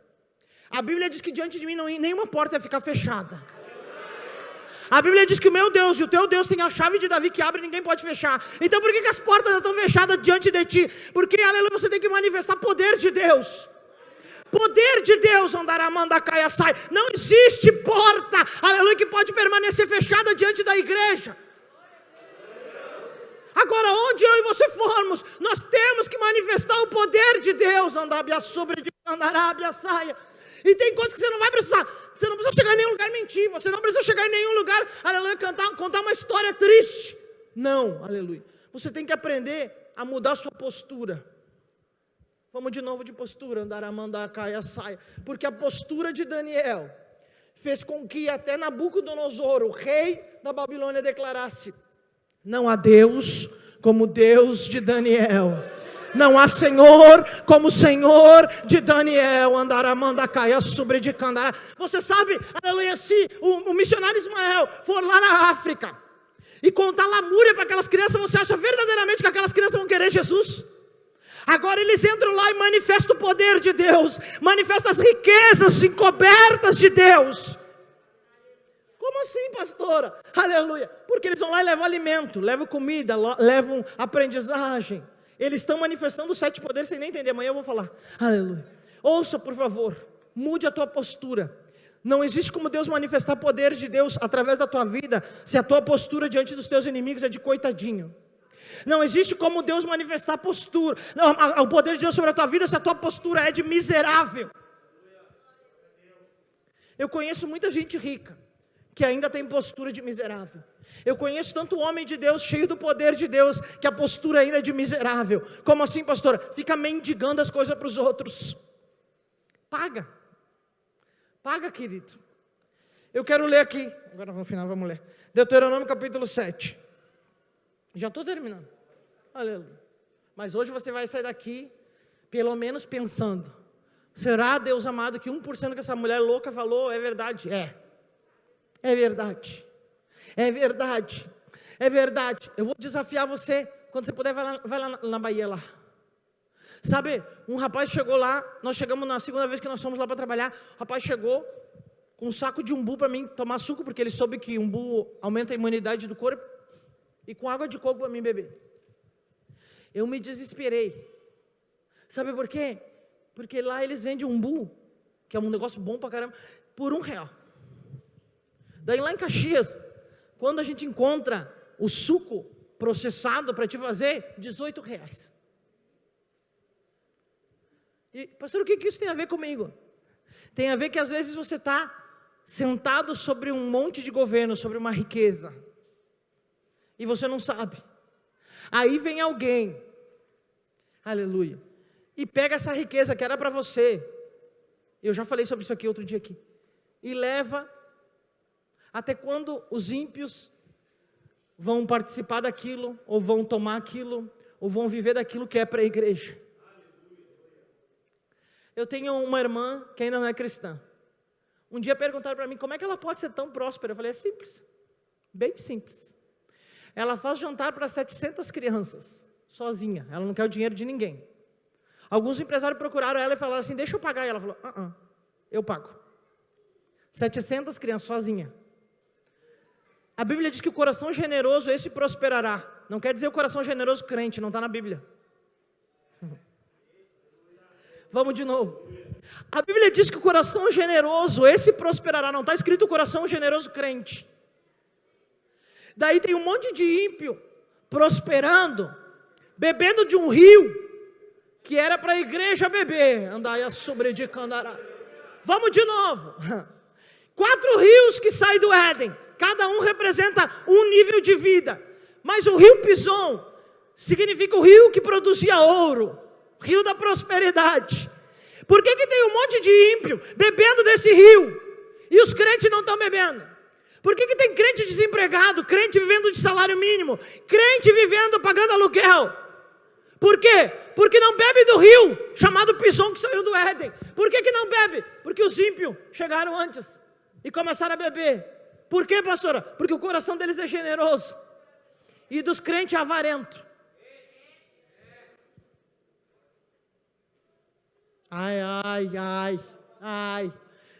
A Bíblia diz que diante de mim nenhuma porta vai ficar fechada. A Bíblia diz que o meu Deus e o teu Deus tem a chave de Davi que abre e ninguém pode fechar. Então por que as portas estão fechadas diante de ti? Porque, aleluia, você tem que manifestar poder de Deus. Poder de Deus, andará, manda, caia, sai. Não existe porta, aleluia, que pode permanecer fechada diante da igreja. Agora, onde eu e você formos, nós temos que manifestar o poder de Deus. Andar sobre de andará, saia. E tem coisas que você não vai precisar. Você não precisa chegar em nenhum lugar mentir. Você não precisa chegar em nenhum lugar, aleluia, contar uma história triste. Não, aleluia. Você tem que aprender a mudar sua postura. Vamos de novo de postura. Andará, mandar, caia, saia. Porque a postura de Daniel fez com que até Nabucodonosor, o rei da Babilônia, declarasse: não há Deus como Deus de Daniel. Não há Senhor como o Senhor de Daniel. Andará, manda, caia, sobre de candará. Você sabe, aleluia, se o missionário Ismael for lá na África e contar lamúria para aquelas crianças, você acha verdadeiramente que aquelas crianças vão querer Jesus? Agora eles entram lá e manifestam o poder de Deus, manifestam as riquezas encobertas de Deus. Como assim, pastora? Aleluia. Porque eles vão lá e levam alimento, levam comida, levam aprendizagem. Eles estão manifestando os 7 poderes sem nem entender. Amanhã eu vou falar. Aleluia. Ouça, por favor, mude a tua postura. Não existe como Deus manifestar poder de Deus através da tua vida se a tua postura diante dos teus inimigos é de coitadinho. Não existe como Deus manifestar postura, o poder de Deus sobre a tua vida se a tua postura é de miserável. Eu conheço muita gente rica que ainda tem postura de miserável. Eu conheço tanto homem de Deus cheio do poder de Deus que a postura ainda é de miserável. Como assim, pastora? Fica mendigando as coisas para os outros. Paga, querido. Eu quero ler aqui, agora no final vamos ler, Deuteronômio capítulo 7. Já estou terminando. Aleluia. Mas hoje você vai sair daqui, pelo menos pensando: será, Deus amado, que 1% que essa mulher louca falou é verdade? É verdade. É verdade. É verdade. Eu vou desafiar você, quando você puder, vai lá na Bahia lá. Sabe, um rapaz chegou lá, nós chegamos na segunda vez que nós fomos lá para trabalhar, o rapaz chegou com um saco de umbu para mim tomar suco, porque ele soube que umbu aumenta a imunidade do corpo, e com água de coco para mim beber. Eu me desesperei. Sabe por quê? Porque lá eles vendem umbu, que é um negócio bom pra caramba, por R$1. Daí lá em Caxias, quando a gente encontra o suco processado para te fazer, R$18. E pastor, o que isso tem a ver comigo? Tem a ver que às vezes você está sentado sobre um monte de governo, sobre uma riqueza, e você não sabe. Aí vem alguém, aleluia, e pega essa riqueza que era para você. Eu já falei sobre isso aqui outro dia aqui. E leva até quando os ímpios vão participar daquilo, ou vão tomar aquilo, ou vão viver daquilo que é para a igreja. Eu tenho uma irmã que ainda não é cristã. Um dia perguntaram para mim, como é que ela pode ser tão próspera? Eu falei, é simples, bem simples. Ela faz jantar para 700 crianças, sozinha, ela não quer o dinheiro de ninguém. Alguns empresários procuraram ela e falaram assim, deixa eu pagar. E ela falou, eu pago. 700 crianças, sozinha. A Bíblia diz que o coração generoso, esse prosperará. Não quer dizer o coração generoso crente, não está na Bíblia. Vamos de novo. A Bíblia diz que o coração generoso, esse prosperará. Não está escrito o coração generoso crente. Daí tem um monte de ímpio prosperando, bebendo de um rio que era para a igreja beber. Andaia sobre de candará. Vamos de novo. 4 rios que saem do Éden, cada um representa um nível de vida. Mas o rio Pison significa o rio que produzia ouro, rio da prosperidade. Por que tem um monte de ímpio bebendo desse rio e os crentes não estão bebendo? Por que tem crente desempregado, crente vivendo de salário mínimo, crente vivendo pagando aluguel? Por quê? Porque não bebe do rio chamado Pison que saiu do Éden. Por que não bebe? Porque os ímpios chegaram antes. e começaram a beber. Por quê, pastora? Porque o coração deles é generoso, e dos crentes é avarento. Ai.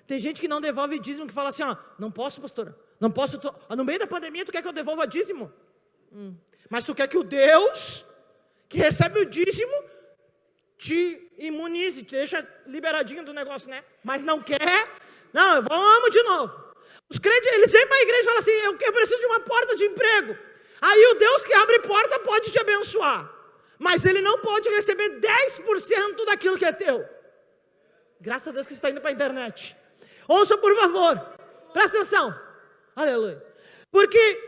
Tem gente que não devolve dízimo, que fala assim, ó, não posso, pastora, não posso, no meio da pandemia tu quer que eu devolva dízimo? Mas tu quer que o Deus que recebe o dízimo te imunize, te deixa liberadinho do negócio, né? Mas não quer? Não, vamos de novo. Os crentes, eles vêm para a igreja e falam assim, eu preciso de uma porta de emprego. Aí o Deus que abre porta pode te abençoar, mas Ele não pode receber 10% daquilo que é teu. Graças a Deus que você está indo para a internet. Ouça, por favor, presta atenção. Aleluia. Porque,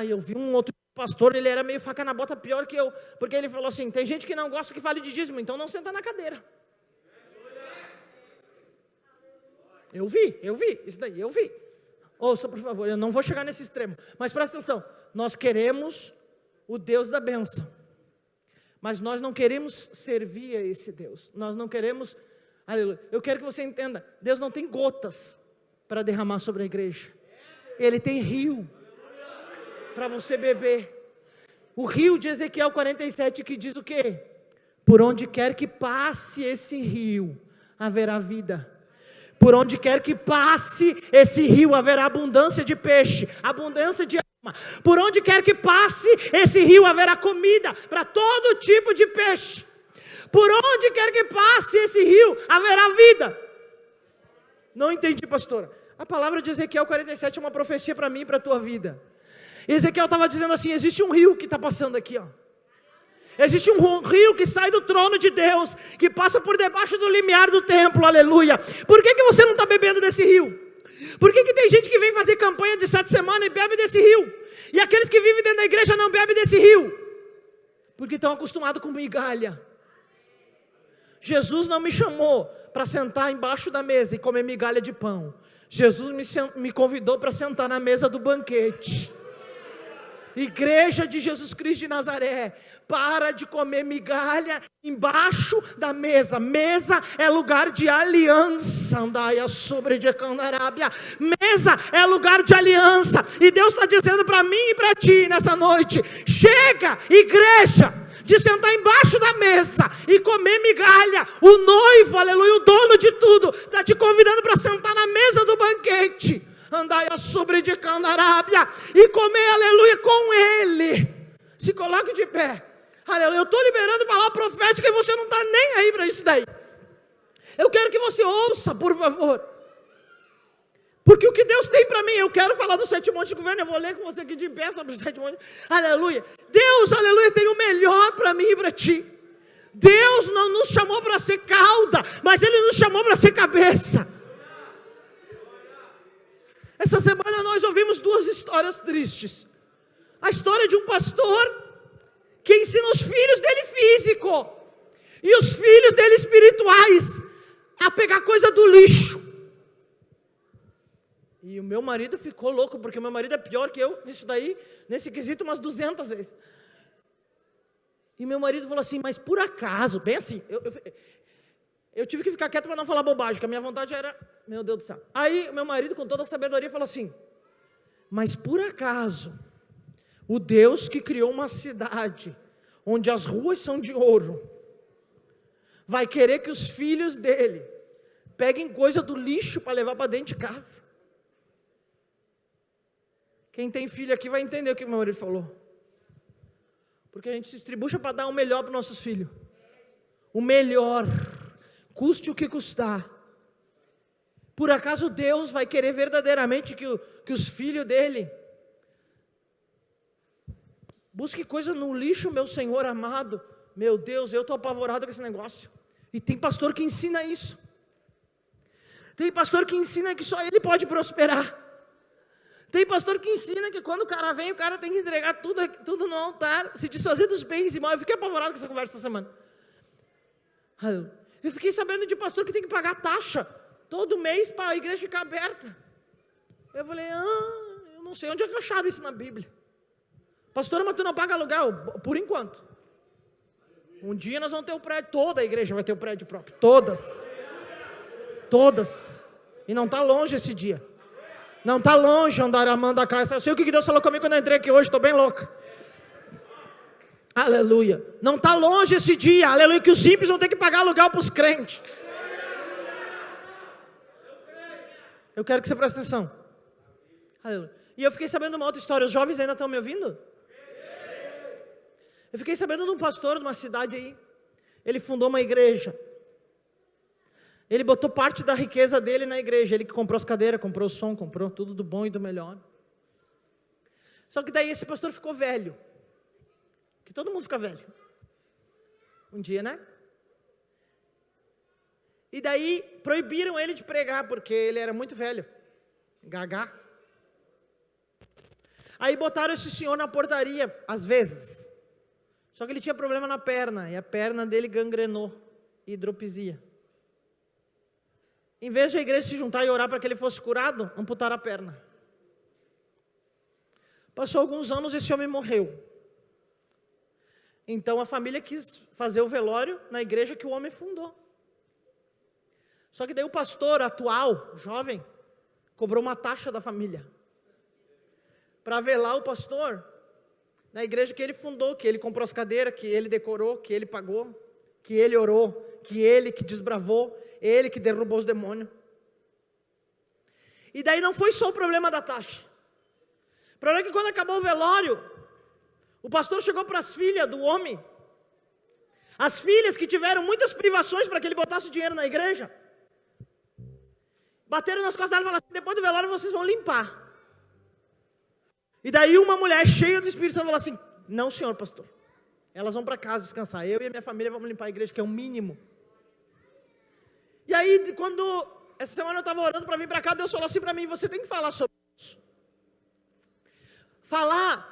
eu vi um outro pastor, ele era meio faca na bota, pior que eu, porque ele falou assim, tem gente que não gosta que fale de dízimo, então não senta na cadeira. Eu vi, isso daí, eu vi. Ouça, por favor, eu não vou chegar nesse extremo, mas presta atenção, nós queremos o Deus da bênção, mas nós não queremos servir a esse Deus, nós não queremos, aleluia, eu quero que você entenda, Deus não tem gotas para derramar sobre a igreja, Ele tem rio para você beber. O rio de Ezequiel 47 que diz o quê? Por onde quer que passe esse rio, haverá vida. Por onde quer que passe esse rio, haverá abundância de peixe, abundância de alma. Por onde quer que passe esse rio, haverá comida para todo tipo de peixe. Por onde quer que passe esse rio, haverá vida. Não entendi, pastora. A palavra de Ezequiel 47 é uma profecia para mim e para a tua vida. Ezequiel estava dizendo assim, existe um rio que está passando aqui, ó. Existe um rio que sai do trono de Deus, que passa por debaixo do limiar do templo, aleluia. Por que você não está bebendo desse rio? Por que tem gente que vem fazer campanha de 7 semanas e bebe desse rio? E aqueles que vivem dentro da igreja não bebem desse rio? Porque estão acostumados com migalha. Jesus não me chamou para sentar embaixo da mesa e comer migalha de pão. Jesus me convidou para sentar na mesa do banquete. Igreja de Jesus Cristo de Nazaré, para de comer migalha embaixo da mesa. Mesa é lugar de aliança. Andaia sobre de Candarábia. Mesa é lugar de aliança. E Deus está dizendo para mim e para ti nessa noite: chega, igreja, de sentar embaixo da mesa e comer migalha. O noivo, aleluia, o dono de tudo, está te convidando para sentar na mesa do banquete. Andaia sobre de Candarábia e comer, aleluia, com Ele. Se coloque de pé. Aleluia, eu estou liberando palavra profética e você não está nem aí para isso daí. Eu quero que você ouça, por favor. Porque o que Deus tem para mim, eu quero falar do 7 montes de governo, eu vou ler com você aqui de pé sobre os 7 montes. Aleluia. Deus, aleluia, tem o melhor para mim e para ti. Deus não nos chamou para ser cauda, mas Ele nos chamou para ser cabeça. Essa semana nós ouvimos 2 histórias tristes. A história de um pastor que ensina os filhos dele físico e os filhos dele espirituais a pegar coisa do lixo. E o meu marido ficou louco, porque o meu marido é pior que eu nisso daí, nesse quesito umas 200 vezes. E meu marido falou assim, mas por acaso, bem assim, eu tive que ficar quieto para não falar bobagem, que a minha vontade era, meu Deus do céu. Aí meu marido, com toda a sabedoria, falou assim, mas por acaso, o Deus que criou uma cidade, onde as ruas são de ouro, vai querer que os filhos dele peguem coisa do lixo para levar para dentro de casa? Quem tem filho aqui vai entender o que meu marido falou. Porque a gente se estribucha para dar o melhor para os nossos filhos. O melhor, custe o que custar. Por acaso Deus vai querer verdadeiramente que os filhos dele busque coisa no lixo, meu Senhor amado? Meu Deus, eu estou apavorado com esse negócio. E tem pastor que ensina isso. Tem pastor que ensina que só ele pode prosperar. Tem pastor que ensina que quando o cara vem, o cara tem que entregar tudo no altar, se desfazer dos bens imóveis. Eu fiquei apavorado com essa conversa essa semana. Eu fiquei sabendo de pastor que tem que pagar taxa todo mês para a igreja ficar aberta. Eu falei, eu não sei onde é que acharam isso na Bíblia. Pastor, mas tu não paga aluguel? Por enquanto. Um dia nós vamos ter o prédio, toda a igreja vai ter o prédio próprio. Todas. E não está longe esse dia. Não está longe andar amando a casa. Eu sei o que Deus falou comigo quando eu entrei aqui hoje, estou bem louca. Aleluia. Não está longe esse dia, aleluia, que os ímpios vão ter que pagar aluguel para os crentes. Eu quero que você preste atenção. Aleluia. E eu fiquei sabendo uma outra história. Os jovens ainda estão me ouvindo? Eu fiquei sabendo de um pastor de uma cidade aí. Ele fundou uma igreja. Ele botou parte da riqueza dele na igreja. Ele que comprou as cadeiras, comprou o som, comprou tudo do bom e do melhor. Só que daí esse pastor ficou velho. Que todo mundo fica velho. Um dia, né? E daí proibiram ele de pregar, porque ele era muito velho. Gagá. Aí botaram esse senhor na portaria, às vezes. Só que ele tinha problema na perna, e a perna dele gangrenou, hidropisia. Em vez de a igreja se juntar e orar para que ele fosse curado, amputaram a perna. Passou alguns anos, esse homem morreu. Então a família quis fazer o velório na igreja que o homem fundou. Só que daí o pastor atual, jovem, cobrou uma taxa da família para velar o pastor na igreja que ele fundou, que ele comprou as cadeiras, que ele decorou, que ele pagou, que ele orou, que ele que desbravou, ele que derrubou os demônios. E daí não foi só o problema da taxa. O problema é que quando acabou o velório, o pastor chegou para as filhas do homem, as filhas que tiveram muitas privações para que ele botasse dinheiro na igreja, bateram nas costas dela e falaram assim: depois do velório vocês vão limpar. E daí uma mulher cheia do Espírito Santo falou assim: não, senhor pastor, elas vão para casa descansar, eu e a minha família vamos limpar a igreja, que é o mínimo. E aí quando essa semana eu estava orando para vir para cá, Deus falou assim para mim: você tem que falar sobre isso. Falar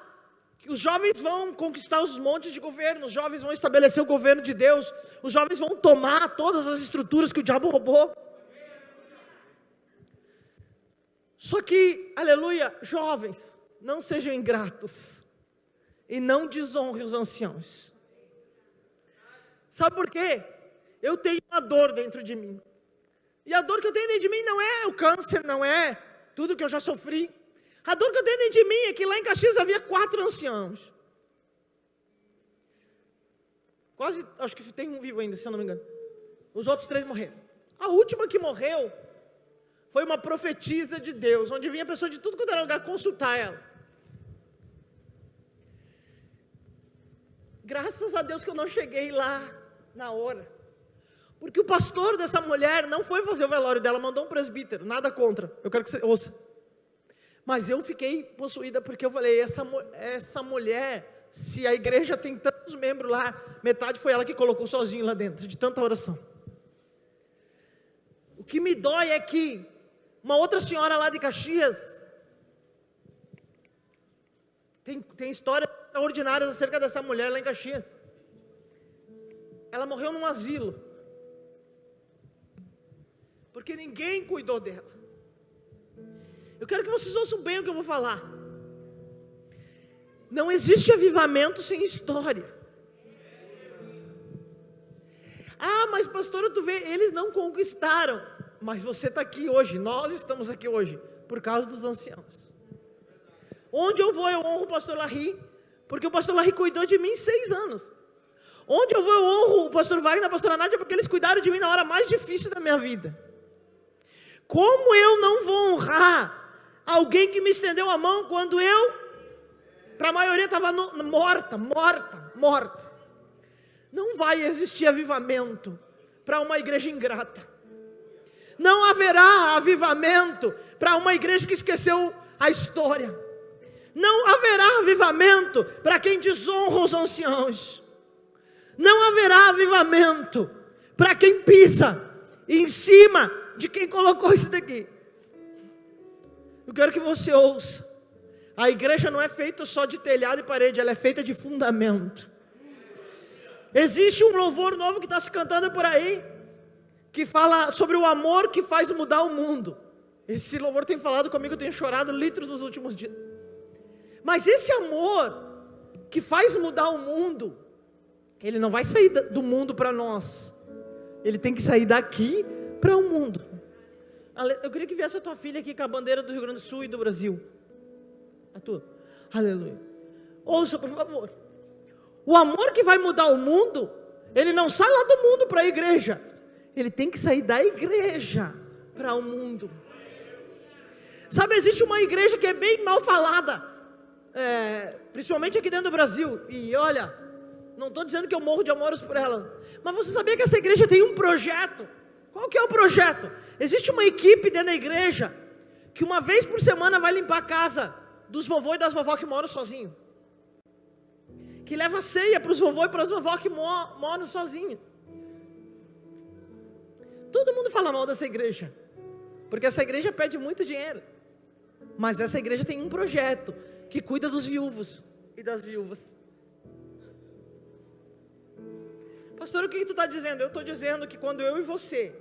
que os jovens vão conquistar os montes de governo, os jovens vão estabelecer o governo de Deus, os jovens vão tomar todas as estruturas que o diabo roubou. Só que, aleluia, jovens, não sejam ingratos e não desonrem os anciãos. Sabe por quê? Eu tenho uma dor dentro de mim. E a dor que eu tenho dentro de mim não é o câncer, não é tudo que eu já sofri. A dor que eu tenho dentro de mim é que lá em Caxias havia 4 anciãos. Quase, acho que tem um vivo ainda, se eu não me engano. Os outros 3 morreram. A última que morreu foi uma profetisa de Deus, onde vinha pessoa de tudo quanto era lugar consultar ela. Graças a Deus que eu não cheguei lá na hora. Porque o pastor dessa mulher não foi fazer o velório dela, mandou um presbítero, nada contra, eu quero que você ouça. Mas eu fiquei possuída porque eu falei: essa mulher, se a igreja tem tantos membros lá, metade foi ela que colocou sozinha lá dentro, de tanta oração. O que me dói é que uma outra senhora lá de Caxias, tem histórias extraordinárias acerca dessa mulher lá em Caxias. Ela morreu num asilo, porque ninguém cuidou dela. Eu quero que vocês ouçam bem o que eu vou falar. Não existe avivamento sem história. Ah, mas pastor, tu vê, eles não conquistaram. Mas você está aqui hoje, nós estamos aqui hoje, por causa dos anciãos. Onde eu vou, eu honro o pastor Larry, porque o pastor Larry cuidou de mim 6 anos. Onde eu vou, eu honro o pastor Wagner e a pastora Nádia, porque eles cuidaram de mim na hora mais difícil da minha vida. Como eu não vou honrar alguém que me estendeu a mão quando eu, para a maioria, estava morta? Não vai existir avivamento para uma igreja ingrata. Não haverá avivamento para uma igreja que esqueceu a história. Não haverá avivamento para quem desonra os anciãos. Não haverá avivamento para quem pisa em cima de quem colocou isso daqui. Eu quero que você ouça. A igreja não é feita só de telhado e parede, ela é feita de fundamento. Existe um louvor novo que está se cantando por aí, que fala sobre o amor que faz mudar o mundo. Esse louvor tem falado comigo, eu tenho chorado litros nos últimos dias. Mas esse amor que faz mudar o mundo, ele não vai sair do mundo para nós. Ele tem que sair daqui para o mundo. Eu queria que viesse a tua filha aqui com a bandeira do Rio Grande do Sul e do Brasil. A tua. Aleluia. Ouça, por favor. O amor que vai mudar o mundo, ele não sai lá do mundo para a igreja. Ele tem que sair da igreja para o mundo. Sabe, existe uma igreja que é bem mal falada, principalmente aqui dentro do Brasil. E olha, não estou dizendo que eu morro de amores por ela, mas você sabia que essa igreja tem um projeto? Qual que é o projeto? Existe uma equipe dentro da igreja que uma vez por semana vai limpar a casa dos vovô e das vovó que moram sozinhos, que leva ceia para os vovô e para as vovó que moram sozinhos. Todo mundo fala mal dessa igreja, porque essa igreja pede muito dinheiro, mas essa igreja tem um projeto que cuida dos viúvos e das viúvas. Pastor, o que tu está dizendo? Eu estou dizendo que quando eu e você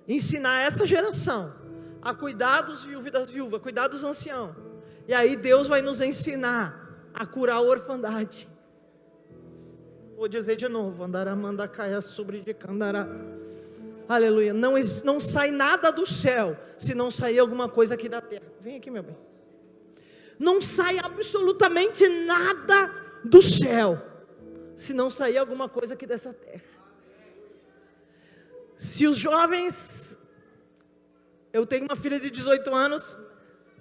ensinar essa geração a cuidar dos viúvos e das viúvas, cuidar dos anciãos, e aí Deus vai nos ensinar a curar a orfandade. Vou dizer de novo, andaramanda caia sobre de candará. Aleluia, não sai nada do céu, se não sair alguma coisa aqui da terra. Vem aqui, meu bem. Não sai absolutamente nada do céu, se não sair alguma coisa aqui dessa terra. Se os jovens... Eu tenho uma filha de 18 anos,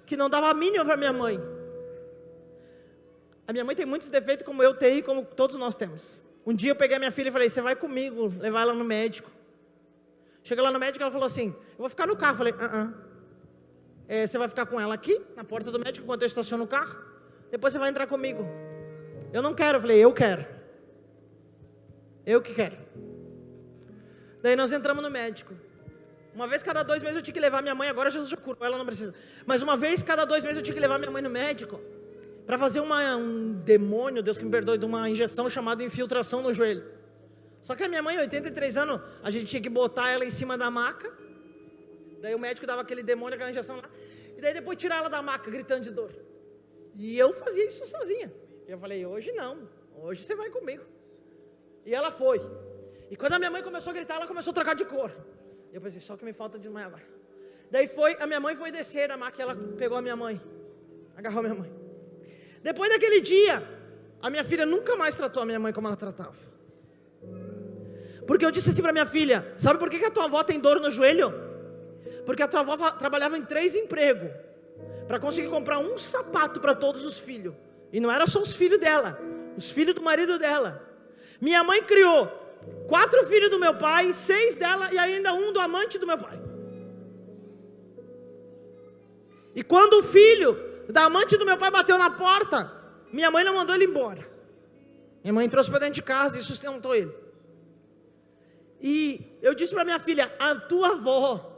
que não dava a mínima para minha mãe. A minha mãe tem muitos defeitos, como eu tenho e como todos nós temos. Um dia eu peguei a minha filha e falei, você vai comigo, levar ela no médico. Chega lá no médico, ela falou assim, eu vou ficar no carro. Eu falei, você vai ficar com ela aqui, na porta do médico, enquanto eu estaciono o carro? Depois você vai entrar comigo. Eu não quero. Eu falei, eu quero. Eu que quero. Daí nós entramos no médico. Uma vez cada 2 meses eu tinha que levar minha mãe, agora Jesus já curou, ela não precisa. Mas uma vez cada 2 meses eu tinha que levar minha mãe no médico, para fazer um demônio, Deus que me perdoe, de uma injeção chamada infiltração no joelho. Só que a minha mãe, 83 anos, a gente tinha que botar ela em cima da maca. Daí o médico dava aquele demônio, aquela injeção lá. E daí depois tirar ela da maca, gritando de dor. E eu fazia isso sozinha. E eu falei, hoje não, hoje você vai comigo. E ela foi. E quando a minha mãe começou a gritar, ela começou a trocar de cor. E eu pensei, só que me falta desmaiar agora. Daí a minha mãe foi descer da maca e ela pegou a minha mãe. Agarrou a minha mãe. Depois daquele dia, a minha filha nunca mais tratou a minha mãe como ela tratava. Porque eu disse assim para minha filha, sabe por que a tua avó tem dor no joelho? Porque a tua avó trabalhava em 3 empregos, para conseguir comprar um sapato para todos os filhos. E não era só os filhos dela, os filhos do marido dela. Minha mãe criou 4 filhos do meu pai, 6 dela e ainda um do amante do meu pai. E quando o filho da amante do meu pai bateu na porta, minha mãe não mandou ele embora. Minha mãe trouxe para dentro de casa e sustentou ele. E eu disse para minha filha, a tua avó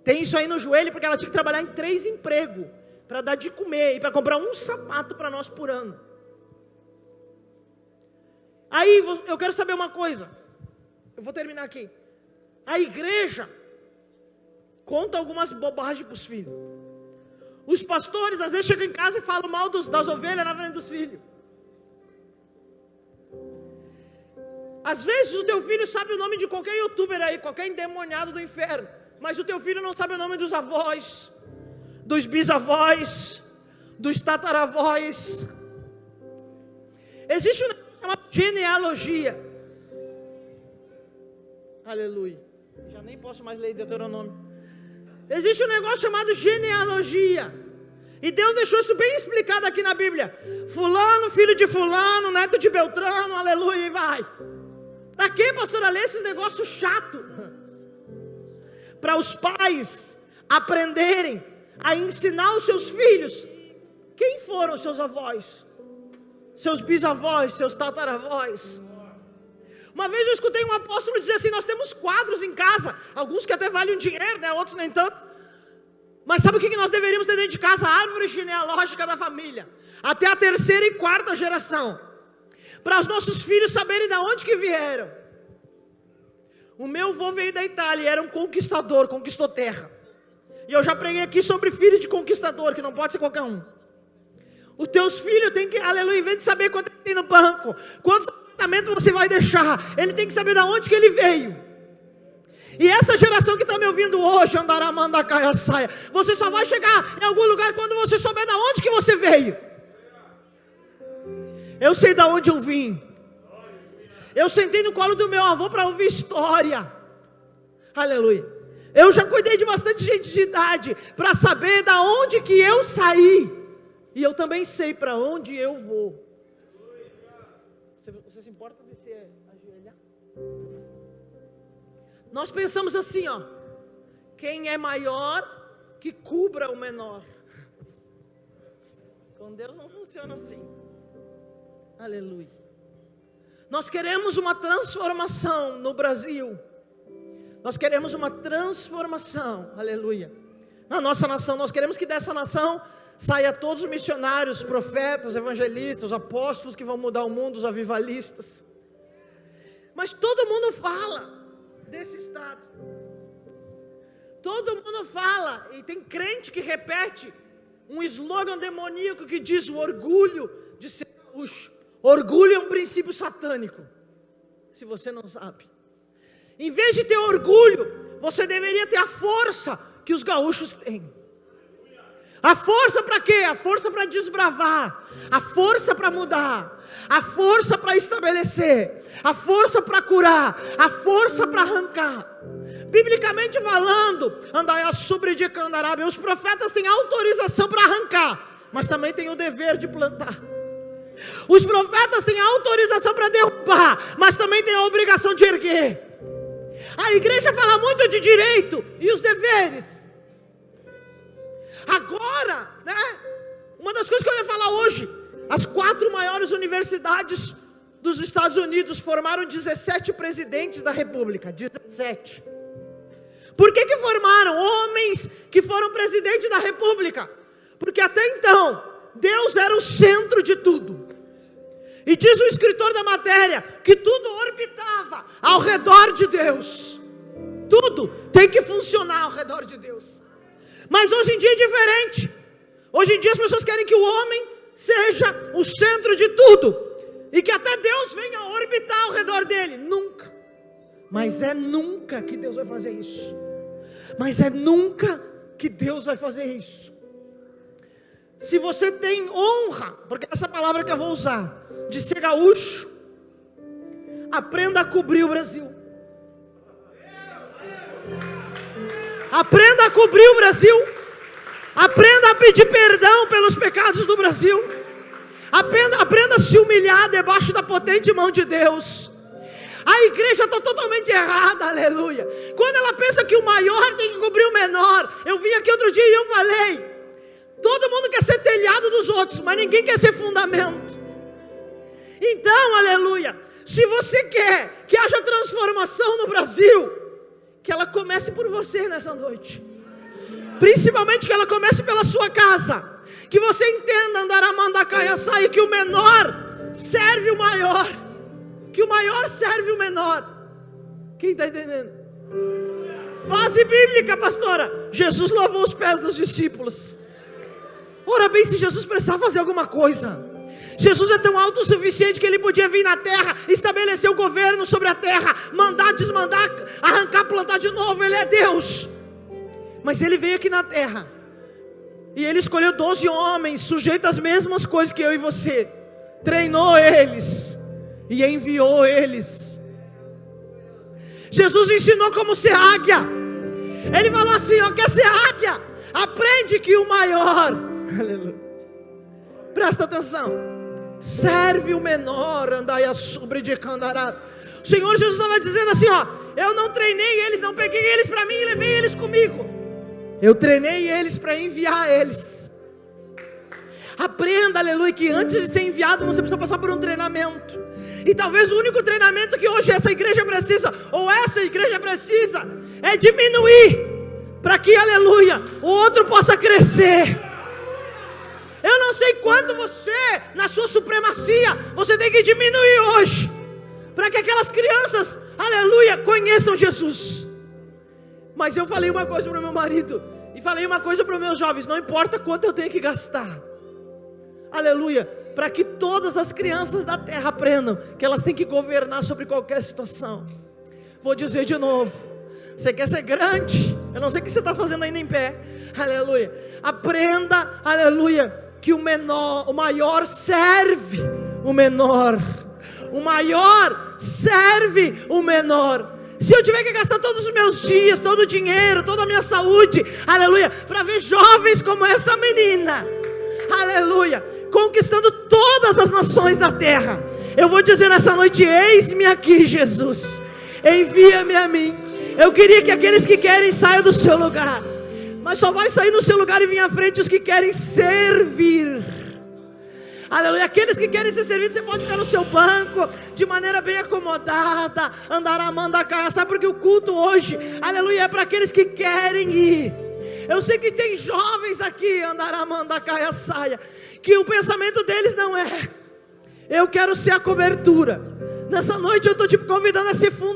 tem isso aí no joelho porque ela tinha que trabalhar em 3 empregos para dar de comer e para comprar um sapato para nós por ano. Aí eu quero saber uma coisa, eu vou terminar aqui. A igreja conta algumas bobagens para os filhos. Os pastores às vezes chegam em casa e falam mal das ovelhas na frente dos filhos. Às vezes o teu filho sabe o nome de qualquer youtuber aí, qualquer endemoniado do inferno, mas o teu filho não sabe o nome dos avós, dos bisavós, dos tataravós. Existe um negócio chamado genealogia. Aleluia. Já nem posso mais ler Deuteronômio. Existe um negócio chamado genealogia. E Deus deixou isso bem explicado aqui na Bíblia. Fulano, filho de fulano, neto de Beltrano, aleluia, e vai. Para que, pastora, ler esses negócios chatos? Para os pais aprenderem a ensinar os seus filhos quem foram os seus avós, seus bisavós, seus tataravós. Uma vez eu escutei um apóstolo dizer assim, nós temos quadros em casa, alguns que até valem dinheiro, né? Outros nem tanto. Mas sabe o que nós deveríamos ter dentro de casa? A árvore genealógica da família, até a 3ª e 4ª geração, para os nossos filhos saberem de onde que vieram. O meu avô veio da Itália, era um conquistador, conquistou terra. E eu já preguei aqui sobre filho de conquistador, que não pode ser qualquer um. Os teus filhos têm que, aleluia, em vez de saber quanto tem no banco, quantos apartamentos você vai deixar, ele tem que saber de onde que ele veio. E essa geração que está me ouvindo hoje, andará, manda, caia, saia. Você só vai chegar em algum lugar quando você souber de onde que você veio. Eu sei de onde eu vim. Eu sentei no colo do meu avô para ouvir história. Aleluia. Eu já cuidei de bastante gente de idade para saber de onde que eu saí. E eu também sei para onde eu vou. Você se importa de se ajoelhar? Nós pensamos assim, ó. Quem é maior, que cubra o menor. Com Deus não funciona assim. Aleluia. Nós queremos uma transformação no Brasil. Nós queremos uma transformação, aleluia, na nossa nação. Nós queremos que dessa nação saia todos os missionários, profetas, evangelistas, apóstolos que vão mudar o mundo, os avivalistas. Mas todo mundo fala desse estado. Todo mundo fala, e tem crente que repete um slogan demoníaco que diz o orgulho de ser gaúcho. Orgulho é um princípio satânico, se você não sabe. Em vez de ter orgulho, você deveria ter a força que os gaúchos têm. A força para quê? A força para desbravar, a força para mudar, a força para estabelecer, a força para curar, a força para arrancar. Biblicamente falando, andai sobre de Candarabia, os profetas têm autorização para arrancar, mas também têm o dever de plantar. Os profetas têm autorização para derrubar, mas também têm a obrigação de erguer. A igreja fala muito de direito e os deveres. Agora, né? Uma das coisas que eu ia falar hoje, as 4 maiores universidades dos Estados Unidos formaram 17 presidentes da república, 17. Por que formaram homens que foram presidente da república? Porque até então, Deus era o centro de tudo. E diz o escritor da matéria, que tudo orbitava ao redor de Deus. Tudo tem que funcionar ao redor de Deus. Mas hoje em dia é diferente. Hoje em dia as pessoas querem que o homem seja o centro de tudo. E que até Deus venha orbitar ao redor dele. Nunca. Mas é nunca que Deus vai fazer isso. Mas é nunca que Deus vai fazer isso. Se você tem honra, porque essa palavra que eu vou usar, de ser gaúcho, aprenda a cobrir o Brasil. Aprenda a cobrir o Brasil. Aprenda a pedir perdão pelos pecados do Brasil. Aprenda a se humilhar debaixo da potente mão de Deus. A igreja está totalmente errada, aleluia. Quando ela pensa que o maior tem que cobrir o menor. Eu vim aqui outro dia e eu falei, todo mundo quer ser telhado dos outros, mas ninguém quer ser fundamento. Então, aleluia, se você quer que haja transformação no Brasil, que ela comece por você nessa noite. Principalmente que ela comece pela sua casa. Que você entenda, andará, mandar, caia, saia, que o menor serve o maior. Que o maior serve o menor. Quem está entendendo? Base bíblica, pastora. Jesus lavou os pés dos discípulos. Ora bem, se Jesus precisava fazer alguma coisa. Jesus é tão autossuficiente que ele podia vir na terra, estabelecer o governo sobre a terra, mandar, desmandar, arrancar, plantar de novo. Ele é Deus. Mas ele veio aqui na terra e ele escolheu 12 homens sujeitos às mesmas coisas que eu e você, treinou eles e enviou eles. Jesus ensinou como ser águia. Ele falou assim, ó, quer ser águia? Aprende que o maior, aleluia, presta atenção, serve o menor, andai a sobre de Candará. O Senhor Jesus estava dizendo assim, ó, eu não treinei eles, não peguei eles para mim e levei eles comigo. Eu treinei eles para enviar eles. Aprenda, aleluia, que antes de ser enviado você precisa passar por um treinamento. E talvez o único treinamento que hoje essa igreja precisa, ou essa igreja precisa, é diminuir, para que, aleluia, o outro possa crescer. Eu não sei quanto você, na sua supremacia, você tem que diminuir hoje, para que aquelas crianças, aleluia, conheçam Jesus. Mas eu falei uma coisa para o meu marido, e falei uma coisa para os meus jovens, não importa quanto eu tenho que gastar, aleluia, para que todas as crianças da terra aprendam, que elas têm que governar sobre qualquer situação. Vou dizer de novo, Você quer ser grande? Eu não sei o que você está fazendo ainda em pé. Aleluia. Aprenda, aleluia, que o maior serve o menor. O maior serve o menor. Se eu tiver que gastar todos os meus dias, todo o dinheiro, toda a minha saúde, aleluia, para ver jovens como essa menina, aleluia, conquistando todas as nações da terra, eu vou dizer nessa noite: eis-me aqui, Jesus, envia-me a mim. Eu queria que aqueles que querem saiam do seu lugar, mas só vai sair do seu lugar e vir à frente os que querem servir. Aleluia, aqueles que querem ser servidos, você pode ficar no seu banco, de maneira bem acomodada, andar amando a casa. Sabe porque o culto hoje, aleluia, é para aqueles que querem ir. Eu sei que tem jovens aqui, andar amando a caia saia, que o pensamento deles não é: eu quero ser a cobertura. Nessa noite eu estou te convidando a ser fundamental.